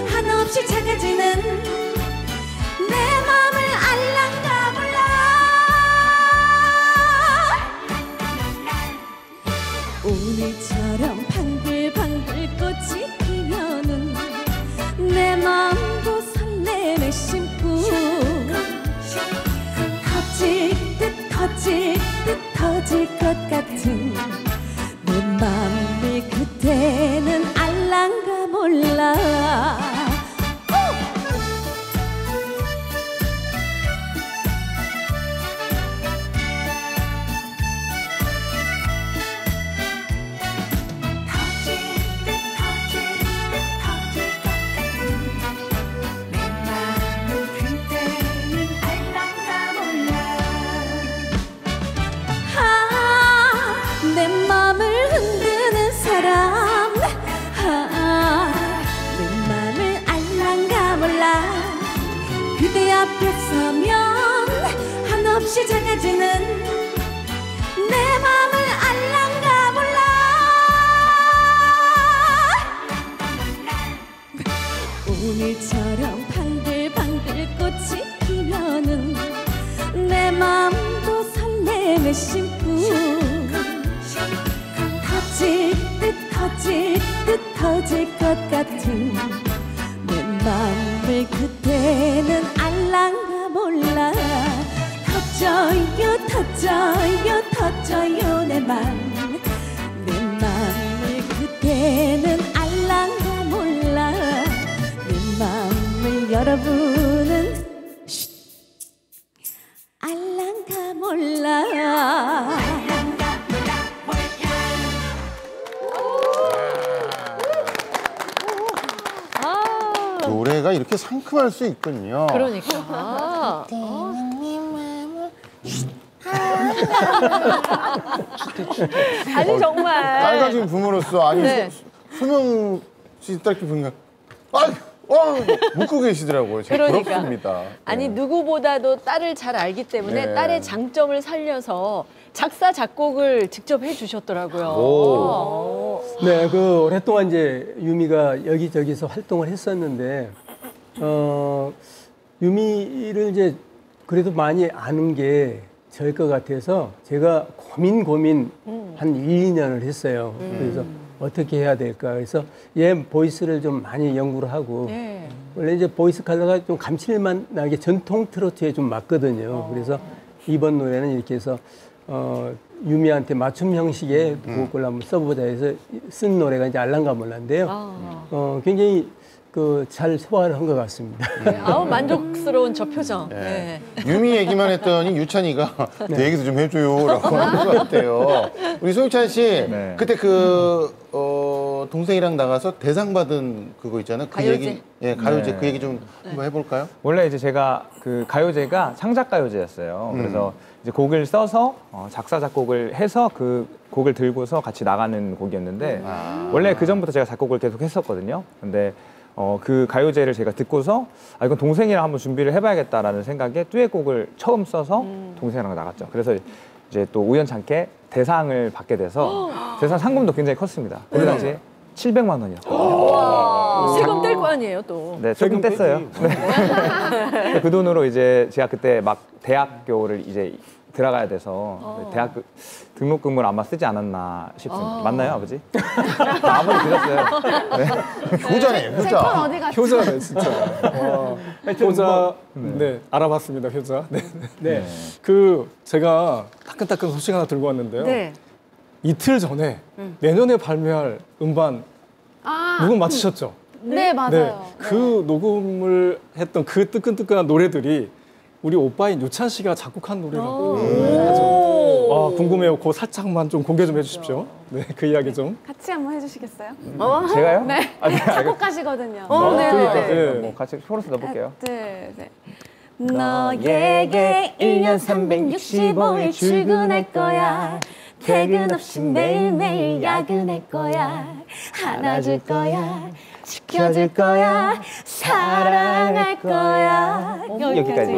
한없이 작아지는 내 마음을 알랑가 몰라 오늘처럼 방글방글 꽃이 피면은 내 마음도 설렘에 심고 터질 것 같은 내 마음을 그때는 알랑가 몰라 내 맘을 흔드는 사람 내 맘을 알랑가 몰라 그대 앞에 서면 한없이 작아지는 내 맘을 알랑가 몰라 오늘처럼 방글방글 꽃이 피면은 내 맘도 설렘에 심고 터질 것 같은 내 맘을 그때는 알랑가 몰라 터져요 내 맘 내 맘을 그때는 알랑가 몰라 내 맘을 여러분은 알랑가 몰라 노래가 이렇게 상큼할 수 있군요. 그러니까. 아니 정말. 빨가진 부모로서 아니 네. 소명 씨 딱 이렇게 보니까 묻고 계시더라고요. 제가 그러니까. 부럽습니다. 아니 누구보다도 딸을 잘 알기 때문에 네. 딸의 장점을 살려서 작사 작곡을 직접 해주셨더라고요. 네, 그 오랫동안 이제 유미가 여기저기서 활동을 했었는데 유미를 이제 그래도 많이 아는 게 저일 것 같아서 제가 고민 한 1, 2년을 했어요. 그래서 어떻게 해야 될까. 그래서 얘 보이스를 좀 많이 연구를 하고 네. 원래 이제 보이스 컬러가 좀 감칠맛 나게 전통 트로트에 좀 맞거든요. 그래서 이번 노래는 이렇게 해서 유미한테 맞춤 형식의 곡을 한번 써보자 해서 쓴 노래가 이제 알랑가 몰라인데요. 굉장히 잘 소화를 한 것 같습니다. 네, 아우 만족스러운 저 표정. 네. 유미 얘기만 했더니 유찬이가 내 얘기도 좀 해줘요라고 하는 것 같아요. 우리 소유찬 씨 네. 그때 동생이랑 나가서 대상 받은 그거 있잖아요. 그 가요제? 얘기, 가요제 네. 그 얘기 좀 한번 해볼까요? 원래 이제 제가 그 가요제가 창작 가요제였어요. 그래서 이제 곡을 써서 작사 작곡을 해서 그 곡을 들고서 같이 나가는 곡이었는데 원래 그 전부터 제가 작곡을 계속 했었거든요. 근데 그 가요제를 제가 듣고서 이건 동생이랑 한번 준비를 해봐야겠다라는 생각에 듀엣곡을 처음 써서 동생이랑 나갔죠. 그래서 이제 또 우연찮게 대상을 받게 돼서 대상 상금도 굉장히 컸습니다. 그때 당시에 700만 원이었거든요. 와, 세금 뗄 거 아니에요 또. 네, 조금 뗐어요. 네. 그 돈으로 이제 제가 그때 막 대학교를 이제 들어가야 돼서 대학 등록금을 아마 쓰지 않았나 싶습니다. 맞나요, 아버지? 아버지 들었어요. 네. 효자네요, 효자. 제건 어디 갔지? 효자네 진짜. 효자 네 알아봤습니다 효자. 네. 네. 그 제가 따끈따끈 소식 하나 들고 왔는데요. 네. 이틀 전에 내년에 발매할 음반 녹음 마치셨죠? 네, 맞아요. 그 녹음을 했던 그 뜨끈뜨끈한 노래들이 우리 오빠인 유찬 씨가 작곡한 노래라고. 궁금해요. 그거 살짝만 좀 공개 좀 해주십시오. 네, 그 이야기 좀. 같이 한번 해주시겠어요? 제가요? 네. 작곡가시거든요. 네. 뭐 같이 코러스 넣어볼게요. 둘, 셋. 너에게 1년 365일 출근할 거야. 퇴근 없이 매일매일 야근할 거야. 안아줄 거야. 지켜줄 거야. 사랑할 거야. 여기까지.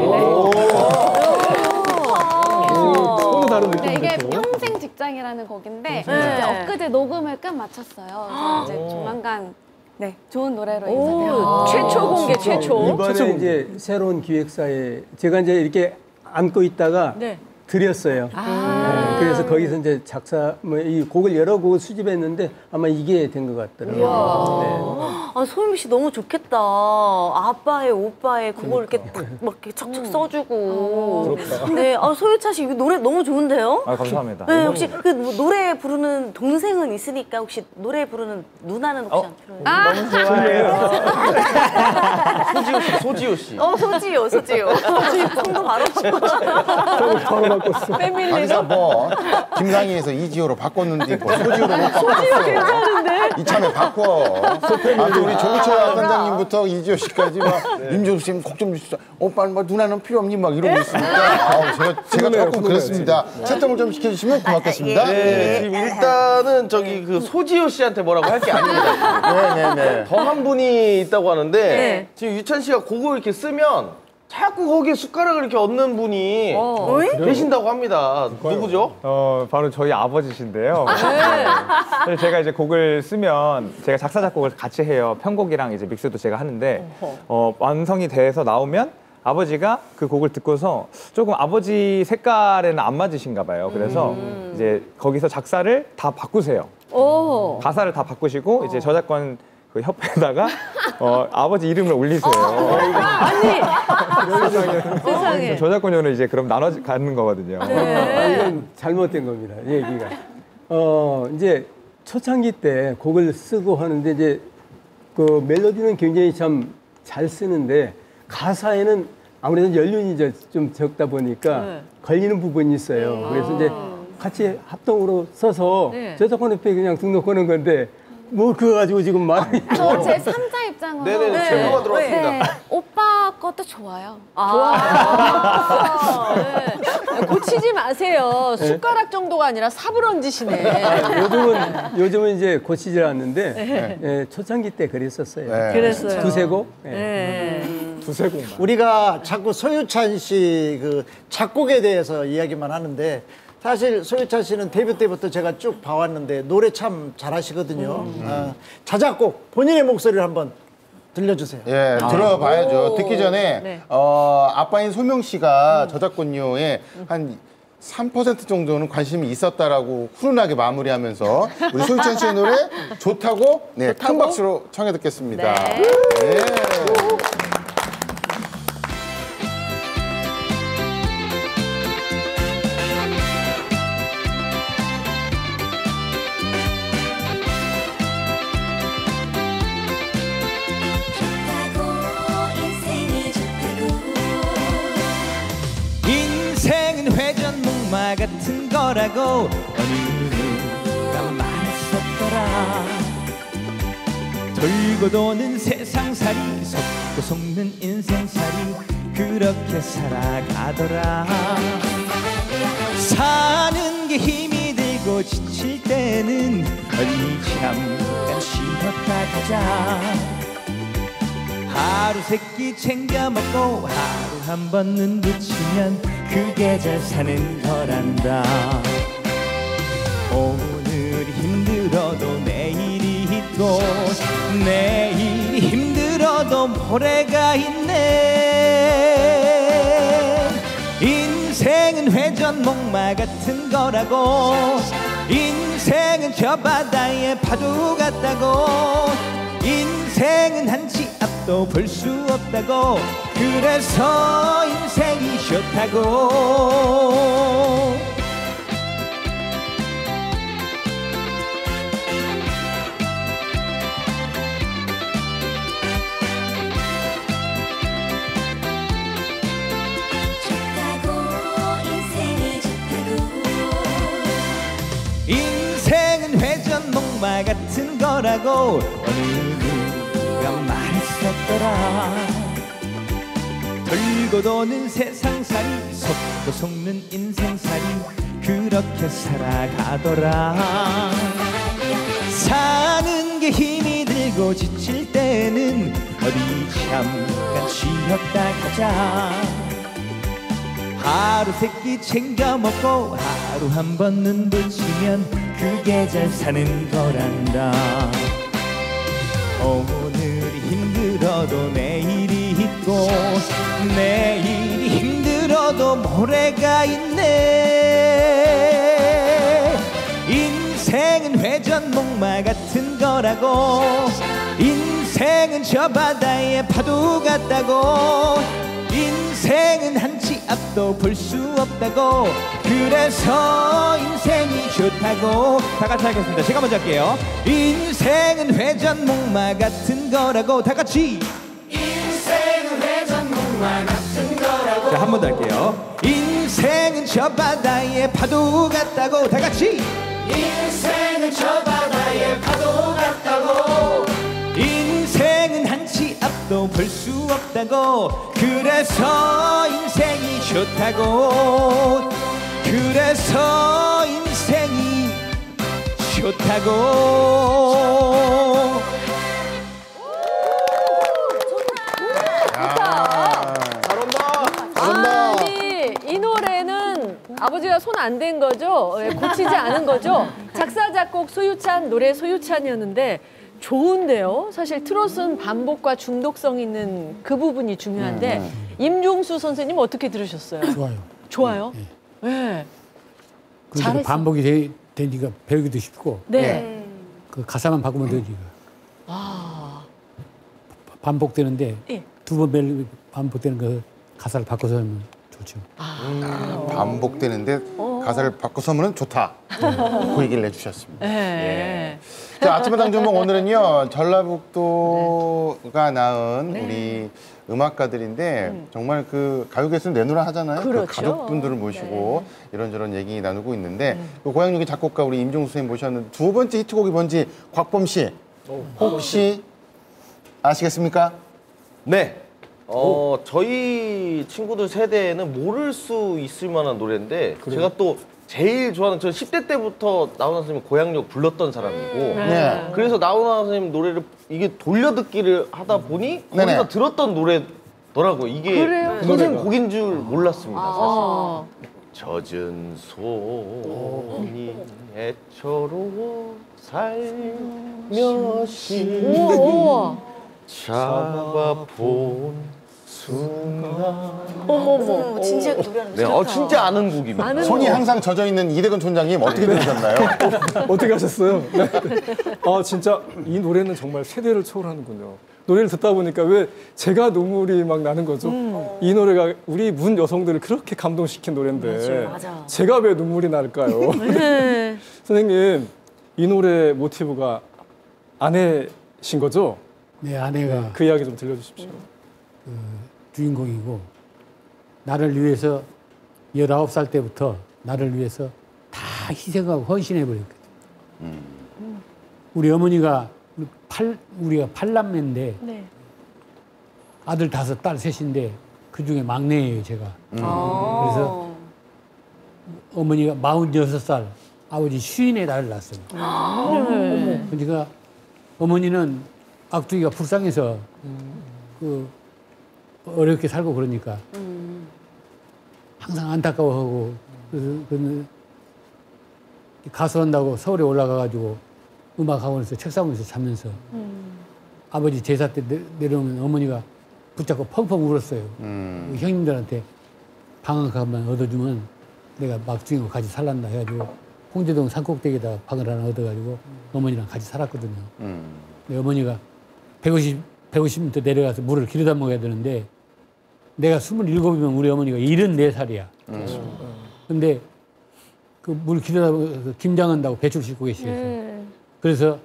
또 다른 느낌. 네, 이게 평생 직장이라는 곡인데 이제 엊그제 녹음을 끝 마쳤어요. 그래서 이제 조만간 좋은 노래로 인사드려요. 최초 공개, 최초. 이번에 이제 새로운 기획사에 제가 이제 이렇게 안고 있다가 드렸어요. 네, 그래서 거기서 이제 이 곡을 여러 곡을 수집했는데 아마 이게 된 것 같더라고요. 네. 아, 소유미 씨 너무 좋겠다. 아빠의 오빠의 그걸 이렇게 막 이렇게 척척 써주고. 네, 소유찬 씨 이거 노래 너무 좋은데요? 아, 감사합니다. 네, 혹시 그 노래 부르는 동생은 있으니까 혹시 노래 부르는 누나는 혹시 안 필요해요? 너무 좋아해요. 소지효 씨. 소지효. 성도 바로 바꿨죠. 강사 뭐 김상희에서 이지호로 바꿨는데 뭐 소지호로 못 바꿨어. 이참에 바꿔. 우리 조기철 선장님부터 이지호 씨까지 막 임종수 씨 곡 좀 주시죠. 오빠는 뭐 누나는 필요 없니 막 이러고 있으니까 제가 자꾸 그랬습니다. 채점을 좀 시켜주시면 고맙겠습니다. 네, 지금 일단은 그 소지효 씨한테 뭐라고 할 게 아닙니다. 더 한 분이 있다고 하는데 지금 유찬 씨가 곡을 이렇게 쓰면 자꾸 거기에 숟가락을 이렇게 얹는 분이 계신다고 합니다. 누구죠? 바로 저희 아버지신데요. 네. 제가 이제 곡을 쓰면 제가 작사 작곡을 같이 해요. 편곡이랑 이제 믹스도 제가 하는데 완성이 돼서 나오면 아버지가 그 곡을 듣고서 조금 아버지 색깔에는 안 맞으신가 봐요. 그래서 이제 거기서 작사를 다 바꾸세요. 가사를 다 바꾸시고 이제 저작권 그 협회에다가 아버지 이름을 올리세요. 아니, 세상에. 저작권료는 이제 그럼 나눠가는 거거든요. 이건 잘못된 겁니다. 얘기가. 이제 초창기 때 곡을 쓰고 하는데 이제 그 멜로디는 굉장히 참 잘 쓰는데 가사에는 아무래도 연륜이 좀 적다 보니까 걸리는 부분이 있어요. 그래서 이제 같이 합동으로 써서 저작권협회에 그냥 등록하는 건데 뭐 그거 가지고 지금 말이 저 제 3자 입장으로 네네, 제보가 들어왔습니다. 오빠 것도 좋아요. 고치지 마세요. 숟가락 정도가 아니라 삽을 얹으시네. 요즘은 이제 고치질 않는데 초창기 때 그랬었어요. 그랬어요. 두세 곡. 두세 곡만. 우리가 자꾸 소유찬 씨 그 작곡에 대해서 이야기만 하는데 사실 소유찬 씨는 데뷔 때부터 제가 쭉 봐왔는데 노래 참 잘하시거든요. 자작곡 본인의 목소리를 한번 들려주세요. 예, 들어봐야죠. 듣기 전에 아빠인 소명 씨가 저작권료에 한 3% 정도는 관심이 있었다라고 훈훈하게 마무리하면서 우리 소유찬 씨의 노래 좋다고 큰 박수로 청해 듣겠습니다. 인생은 회전목마 같은 거라고 어느 누가 말했었더라. 돌고 도는 세상살이 속고 속는 인생살이 그렇게 살아가더라. 사는 게 힘이 들고 지칠 때는 어디 잠깐 쉬었다 가자. 하루 세끼 챙겨 먹고 하루 한 번 눈 붙이면 그게 잘 사는 거란다. 오늘 힘들어도 내일이 있고 내일이 힘들어도 모레가 있네. 인생은 회전목마 같은 거라고. 인생은 저 바다의 파도 같다고. 인생은 한치 앞도 볼 수 없다고. 그래서 인생이 좋다고. 좋다고 인생이 좋다고 목마 같은 거라고 어느 누가 말했었더라. 돌고 도는 세상살이 속고 속는 인생살이 그렇게 살아가더라. 사는 게 힘이 들고 지칠 때는 어디 잠깐 쉬었다 가자. 하루 세끼 챙겨 먹고 하루 한 번 눈 붙이면 그게 잘 사는 거란다. 오늘이 힘들어도 내일이 있고 내일이 힘들어도 모레가 있네. 인생은 회전 목마 같은 거라고. 인생은 저 바다의 파도 같다고. 인생은 한치 앞도 볼 수 없다고. 그래서 인생이 좋다고. 다 같이 하겠습니다. 제가 먼저 할게요. 인생은 회전 목마 같은 거라고. 다 같이. 인생은 회전 목마 같은 거라고. 자, 한 번 더 할게요. 인생은 저 바다의 파도 같다고. 다 같이. 인생은 저 바다의 파도 같다고. 인생은 한치 앞도 볼 수 없다고. 그래서 인생이 좋다고. 그래서 인생이 좋다고. 아니, 이 노래는 아버지가 손 안 댄 거죠? 고치지 않은 거죠? 작사, 작곡 소유찬, 노래 소유찬이었는데 좋은데요? 사실 트롯은 반복과 중독성 있는 그 부분이 중요한데 임종수 선생님 어떻게 들으셨어요? 좋아요. 좋아요? 네. 그래서 반복이 되니까 배우기도 쉽고 네. 그 가사만 바꾸면 되니까. 반복되는데 예. 두 번 반복되는 그 가사를 바꿔서 하면 좋죠. 반복되는데 가사를 바꿔서 하면 좋다. 그 얘기를 해주셨습니다. 네. 자, 아침마당 전목 오늘은요 전라북도가 낳은 우리 음악가들인데 정말 그 가요계에서 내노라 하잖아요. 그렇죠. 그 가족분들을 모시고 이런저런 얘기 나누고 있는데 그 고향역의 작곡가 우리 임종수 선생님 모셨는데 두 번째 히트곡이 뭔지 곽범 씨 혹시 아시겠습니까? 네. 저희 친구들 세대에는 모를 수 있을 만한 노래인데 제가 또 제일 좋아하는 저는 10대 때부터 나훈아 선생님 고향역 불렀던 사람이고 네. 그래서 나훈아 선생님 노래를 이게 돌려듣기를 하다 보니 거기서 네네. 들었던 노래더라고요. 이게 그래요? 선생님 곡인 줄 몰랐습니다. 사실. 젖은 손이 애처로워 살며시 잡아본 순간. 어머머. 진짜 노래하는 네, 진짜 아는 곡입니다. 손이 항상 젖어 있는 이대근 촌장님 어떻게 들으셨나요? 어떻게 하셨어요? 네. 진짜 이 노래는 정말 세대를 초월하는군요. 노래를 듣다 보니까 왜 제가 눈물이 막 나는 거죠? 이 노래가 우리 문 여성들을 그렇게 감동시킨 노래인데 맞아. 제가 왜 눈물이 날까요? 네. 선생님, 이 노래 모티브가 아내신 거죠? 내 아내가 그 이야기 좀 들려주십시오. 주인공이고 나를 위해서 19살 때부터 나를 위해서 다 희생하고 헌신해버렸거든. 우리 어머니가 우리가 8남매인데 네. 아들 5, 딸 3인데 그중에 막내예요, 제가. 그래서 어머니가 46살, 아버지 50에 나를 낳았어요. 그러니까 어머니는 악두기가 불쌍해서 어렵게 살고 그러니까 항상 안타까워하고 그래서 가수 한다고 서울에 올라가가지고 음악학원에서 책상에서 자면서 아버지 제사 때 내려오면 어머니가 붙잡고 펑펑 울었어요. 형님들한테 방학 한번 얻어주면 내가 막중이고 같이 살란다 해가지고 홍제동 산꼭대기에다 방을 하나 얻어가지고 어머니랑 같이 살았거든요. 근데 어머니가 150m 내려가서 물을 길어다 먹어야 되는데 내가 27이면 우리 어머니가 74살이야. 근데 그 물 길어다 먹어서 김장한다고 배추를 싣고 계시겠어요. 그래서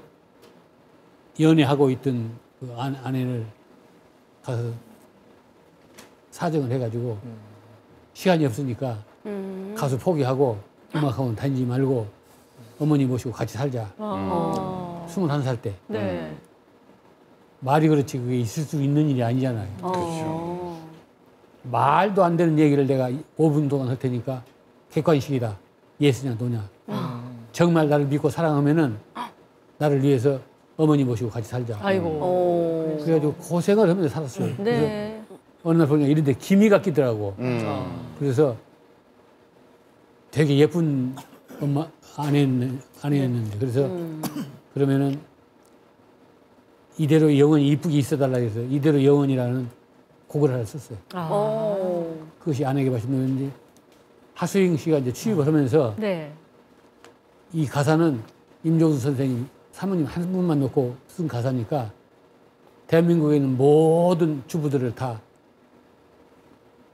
연애하고 있던 그 아내를 가서 사정을 해가지고 시간이 없으니까 가수 포기하고 음악학원 다니지 말고 어머니 모시고 같이 살자. 21살 때. 네. 말이 그렇지 그게 있을 수 있는 일이 아니잖아요. 그렇죠. 말도 안 되는 얘기를 내가 5분 동안 할 테니까 객관식이다. 예스냐 노냐. 정말 나를 믿고 사랑하면은 나를 위해서 어머니 모시고 같이 살자. 아이고. 그래가지고 고생을 하면서 살았어요. 그래서 네. 어느 날 보니까 이런데 기미가 끼더라고. 그래서 되게 예쁜 엄마 아내였는데 그래서 그러면은 이대로 영원히 이쁘게 있어달라 해서 이대로 영원이라는 곡을 하나 썼어요. 그것이 아내에게 마신 노래인데 하수영 씨가 이제 취입을 하면서 네. 이 가사는 임종수 선생님 사모님 한 분만 놓고 쓴 가사니까 대한민국에 있는 모든 주부들을 다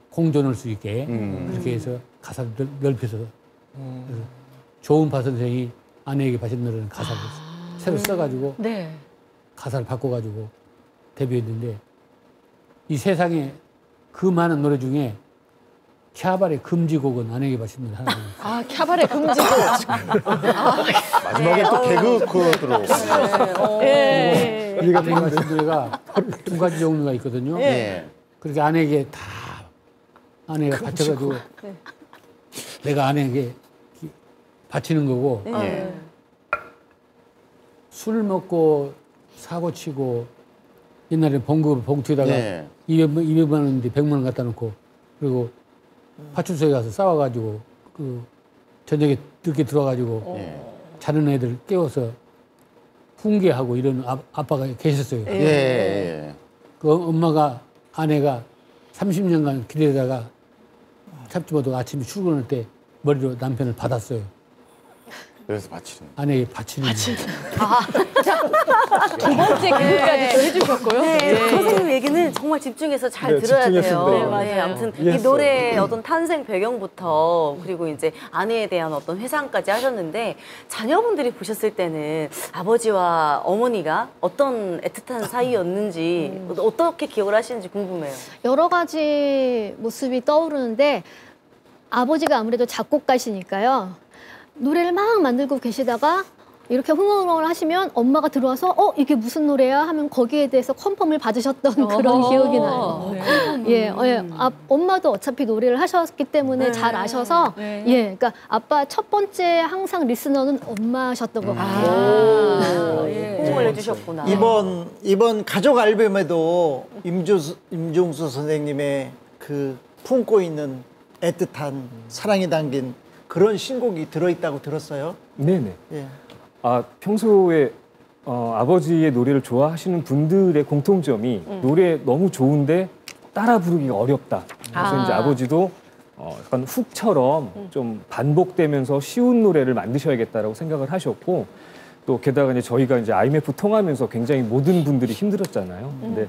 공존할 수 있게 그렇게 해서 가사를 넓혀서 그래서 조은파 선생이 아내에게 바친 노래는 가사를 새로 써가지고 네. 가사를 바꿔가지고 데뷔했는데 이 세상에 그 많은 노래 중에 캬바레 금지곡은 아내에게 바친 노래 하나입니다. 아, 캬바레 금지곡. 마지막에 또 개그 그 들어오고. 예. 우리가 바친 노래가 두 가지 종류가 있거든요. 예. 그렇게 아내에게 다 아내가 바쳐가지고 내가 아내에게 바치는 거고 예. 술 먹고 사고 치고 옛날에 봉급을 봉투에다가 예. 200만 원인데 100만 원 갖다 놓고 그리고 파출소에 가서 싸워가지고 그 저녁에 늦게 들어와가지고 자는 애들 깨워서 훈계하고 이런 아빠가 계셨어요. 예. 그 엄마가 아내가 30년간 기다리다가 참지 못하고 아침에 출근할 때 머리로 남편을 받았어요. 그래서 바치는. 아내에게 바치는. 두 번째 기회까지 또 해주셨고요. 네, 선생님 얘기는 정말 집중해서 잘 들어야 돼요. 네, 맞아요. 아무튼 이 노래의 어떤 탄생 배경부터 그리고 이제 아내에 대한 어떤 회상까지 하셨는데 자녀분들이 보셨을 때는 아버지와 어머니가 어떤 애틋한 사이였는지 어떻게 기억을 하시는지 궁금해요. 여러 가지 모습이 떠오르는데 아버지가 아무래도 작곡가시니까요. 노래를 막 만들고 계시다가 이렇게 흥얼흥얼 하시면 엄마가 들어와서 이게 무슨 노래야 하면 거기에 대해서 컨펌을 받으셨던 그런 기억이 나요. 예, 엄마도 어차피 노래를 하셨기 때문에 잘 아셔서 그러니까 아빠 첫 번째 항상 리스너는 엄마셨던 것 같아요. 호응을 해주셨구나. 이번 가족 앨범에도 임종수 선생님의 그 품고 있는 애틋한 사랑이 담긴 그런 신곡이 들어있다고 들었어요. 네네. 예. 평소에 아버지의 노래를 좋아하시는 분들의 공통점이 노래 너무 좋은데 따라 부르기가 어렵다. 그래서 이제 아버지도 약간 훅처럼 좀 반복되면서 쉬운 노래를 만드셔야겠다라고 생각을 하셨고 또 게다가 이제 저희가 이제 IMF 통하면서 굉장히 모든 분들이 힘들었잖아요. 근데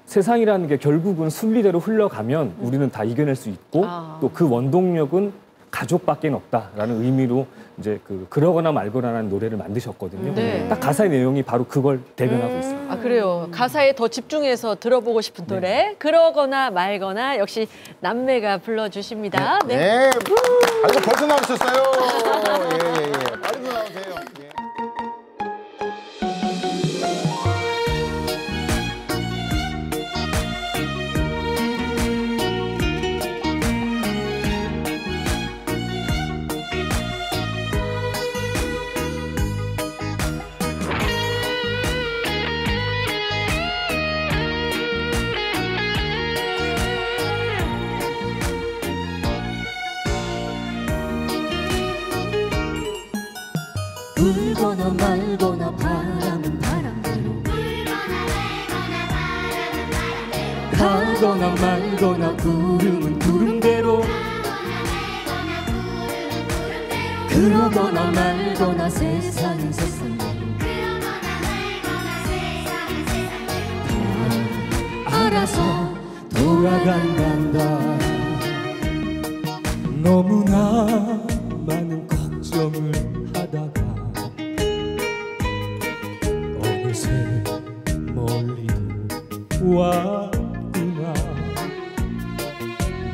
세상이라는 게 결국은 순리대로 흘러가면 우리는 다 이겨낼 수 있고 또 그 원동력은 가족밖에 없다라는 의미로 이제 그러거나 말거나라는 노래를 만드셨거든요. 네. 딱 가사의 내용이 바로 그걸 대변하고 있어요. 아, 그래요. 가사에 더 집중해서 들어보고 싶은 노래. 그러거나 말거나 역시 남매가 불러주십니다. 네. 아이고 벌써 나오셨어요. 예. 빨리 나오세요. 예. 불거나 말거나 바람은 바람대로 가거나 말거나 구름은 구름대로 그러거나 말거나 세상은 세상대로 다 알아서 돌아간단다. 너무나 많은 걱정을 하다가 어느새 멀리도 왔구나.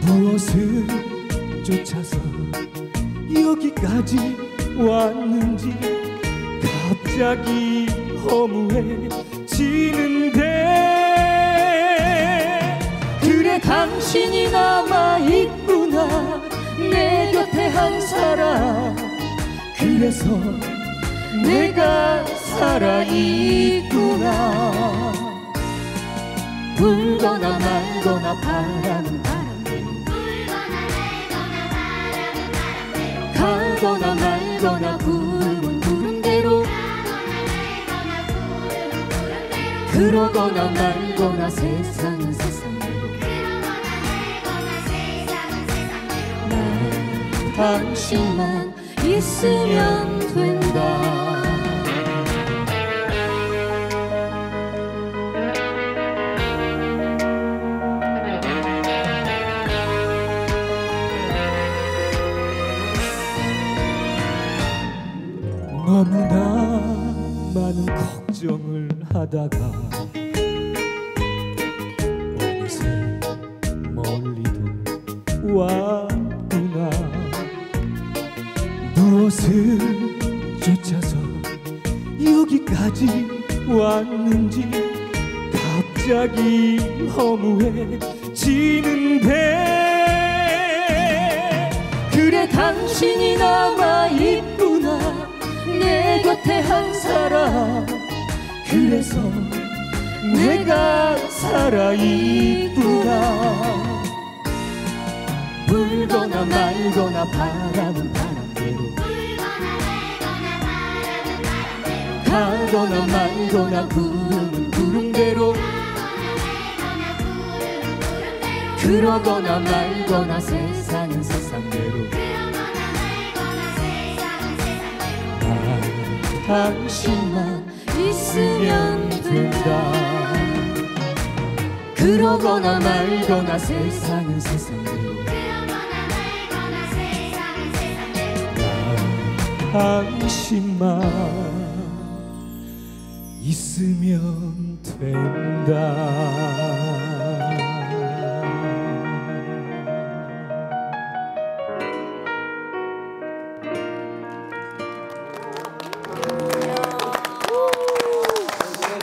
무엇을 쫓아서 여기까지 왔는지 갑자기 허무해지는데 그래 당신이 남아있구나 내 곁에 한 사람 그래서 내가 살아있구나 불거나 말거나 바라는 바람대로 가거나 말거나 구름은 구름대로 그러거나 말거나 세상은 세상대로 난 당신만 있으면 된다 너무나 많은 걱정을 하다가 어느새 멀리도 왔구나 무엇을 쫓아서 여기까지 왔는지 갑자기 허무해지는데 그래 당신이 남아있구나 내 곁에 한 사람 그래서 내가 살아있구나 불거나 말거나 바라는 바람대로 가거나 말거나 구름은 구름대로 그러거나 말거나 세상은 세상대로 당신만 있으면 된다 그러거나 말거나 세상은 세상대로 당신만 있으면 된다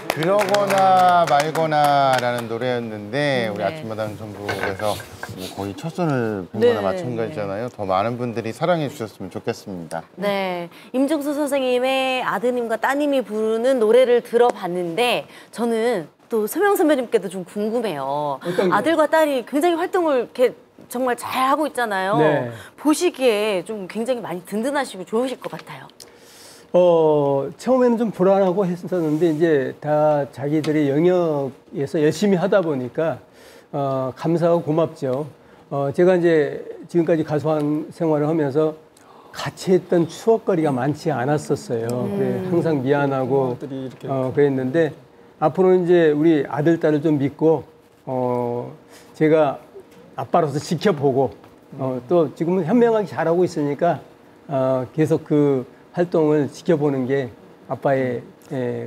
그러거나 말거나라는 노래였는데 우리 아침마당 전북에서 거의 첫 손을 뵌 거나 마찬가지잖아요. 더 많은 분들이 사랑해 주셨으면 좋겠습니다. 네, 임중수 선생님의 아드님과 따님이 부르는 노래를 들어봤는데 저는 또 소명 선배님께도 좀 궁금해요. 아들과 딸이 굉장히 활동을 이렇게 정말 잘 하고 있잖아요. 네. 보시기에 좀 굉장히 많이 든든하시고 좋으실 것 같아요. 처음에는 좀 불안하고 했었는데 이제 다 자기들의 영역에서 열심히 하다 보니까 감사하고 고맙죠. 제가 이제 지금까지 가수 생활을 하면서 같이 했던 추억거리가 많지 않았었어요. 그래, 항상 미안하고 그랬는데 앞으로 이제 우리 아들, 딸을 좀 믿고 제가 아빠로서 지켜보고 또 지금은 현명하게 잘하고 있으니까 계속 그 활동을 지켜보는 게 아빠의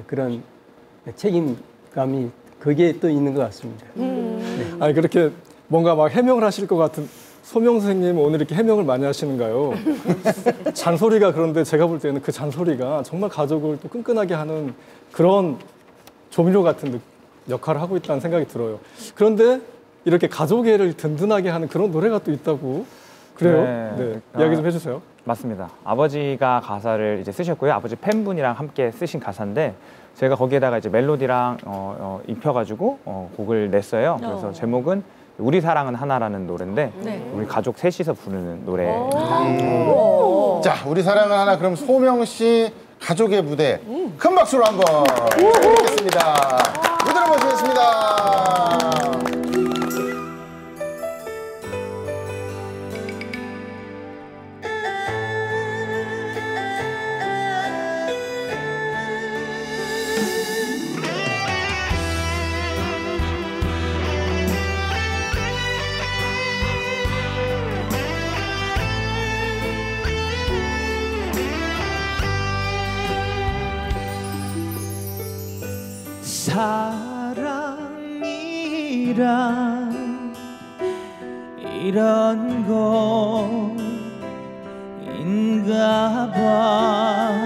그런 책임감이 그게 또 있는 것 같습니다. 네. 아니 그렇게 뭔가 막 해명을 하실 것 같은 소명 선생님 오늘 이렇게 해명을 많이 하시는가요? 잔소리가 그런데 제가 볼 때는 그 잔소리가 정말 가족을 또 끈끈하게 하는 그런 조미료 같은 역할을 하고 있다는 생각이 들어요. 그런데 이렇게 가족애를 든든하게 하는 그런 노래가 또 있다고 그래요? 네. 이야기 좀 해주세요. 맞습니다. 아버지가 가사를 이제 쓰셨고요. 아버지 팬분이랑 함께 쓰신 가사인데 제가 거기에다가 이제 멜로디랑 입혀가지고 곡을 냈어요. 그래서 제목은 우리 사랑은 하나라는 노래인데 우리 가족 셋이서 부르는 노래. 자, 우리 사랑은 하나. 그럼 소명 씨 가족의 무대 큰 박수로 한번 드리겠습니다. 무대로 모시겠습니다. 사랑이란 이런 거인가 봐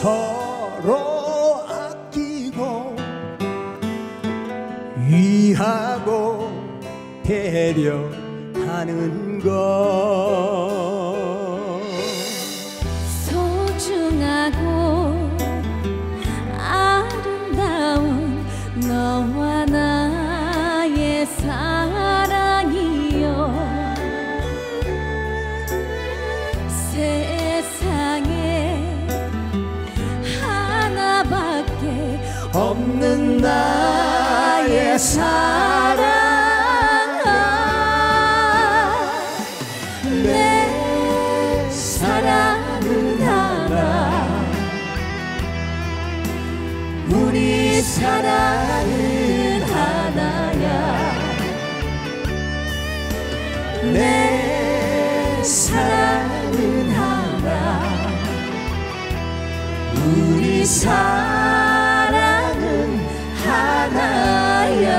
서로 아끼고 위하고 배려하는 것 소중하고 아름다운 너와 나의 사랑이여 세상에 하나밖에 없는 나의 사랑 내 사랑은 하나 우리 사랑은 하나야 내 사랑은 하나 우리 사랑은 하나야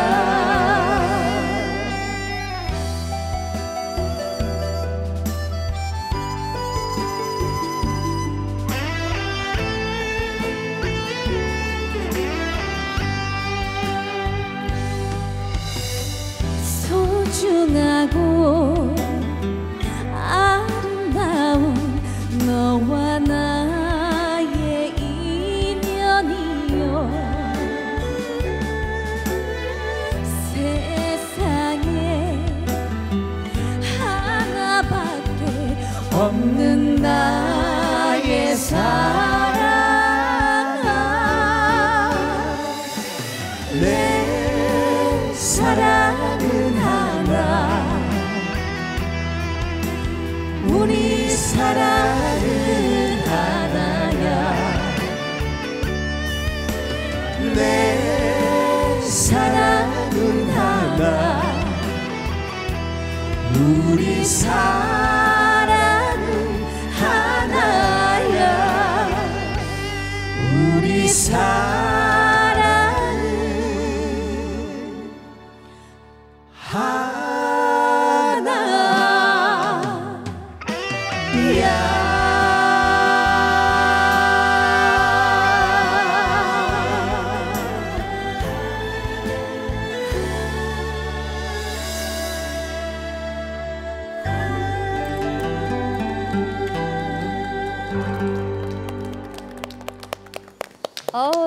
소중하고 아름다운 너와 나의 인연이여 세상에 하나밖에 없는 나의 사랑 내 사랑은 하나 우리 사랑은 하나야 내 사랑은 하나 우리 사랑은 하나야 우리 사랑은 하나야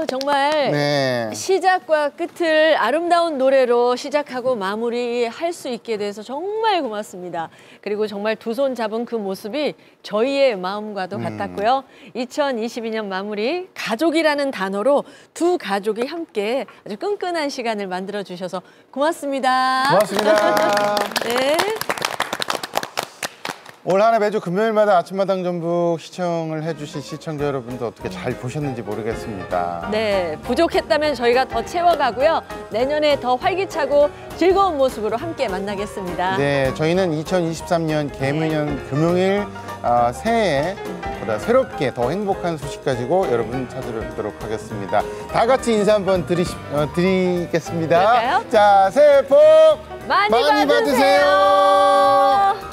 정말 네. 시작과 끝을 아름다운 노래로 시작하고 마무리할 수 있게 돼서 정말 고맙습니다. 그리고 정말 두 손 잡은 그 모습이 저희의 마음과도 같았고요. 2022년 마무리 가족이라는 단어로 두 가족이 함께 아주 끈끈한 시간을 만들어 주셔서 고맙습니다. 고맙습니다. 네. 올 한 해 매주 금요일마다 아침마당 전북 시청을 해주신 시청자 여러분도 어떻게 잘 보셨는지 모르겠습니다. 네, 부족했다면 저희가 더 채워가고요. 내년에 더 활기차고 즐거운 모습으로 함께 만나겠습니다. 네, 저희는 2023년 개묘년 금요일 새해 보다 새롭게 더 행복한 소식 가지고 여러분 찾아뵙도록 하겠습니다. 다 같이 인사 한번 드리겠습니다. 그럴까요? 자, 새해 복 많이 받으세요.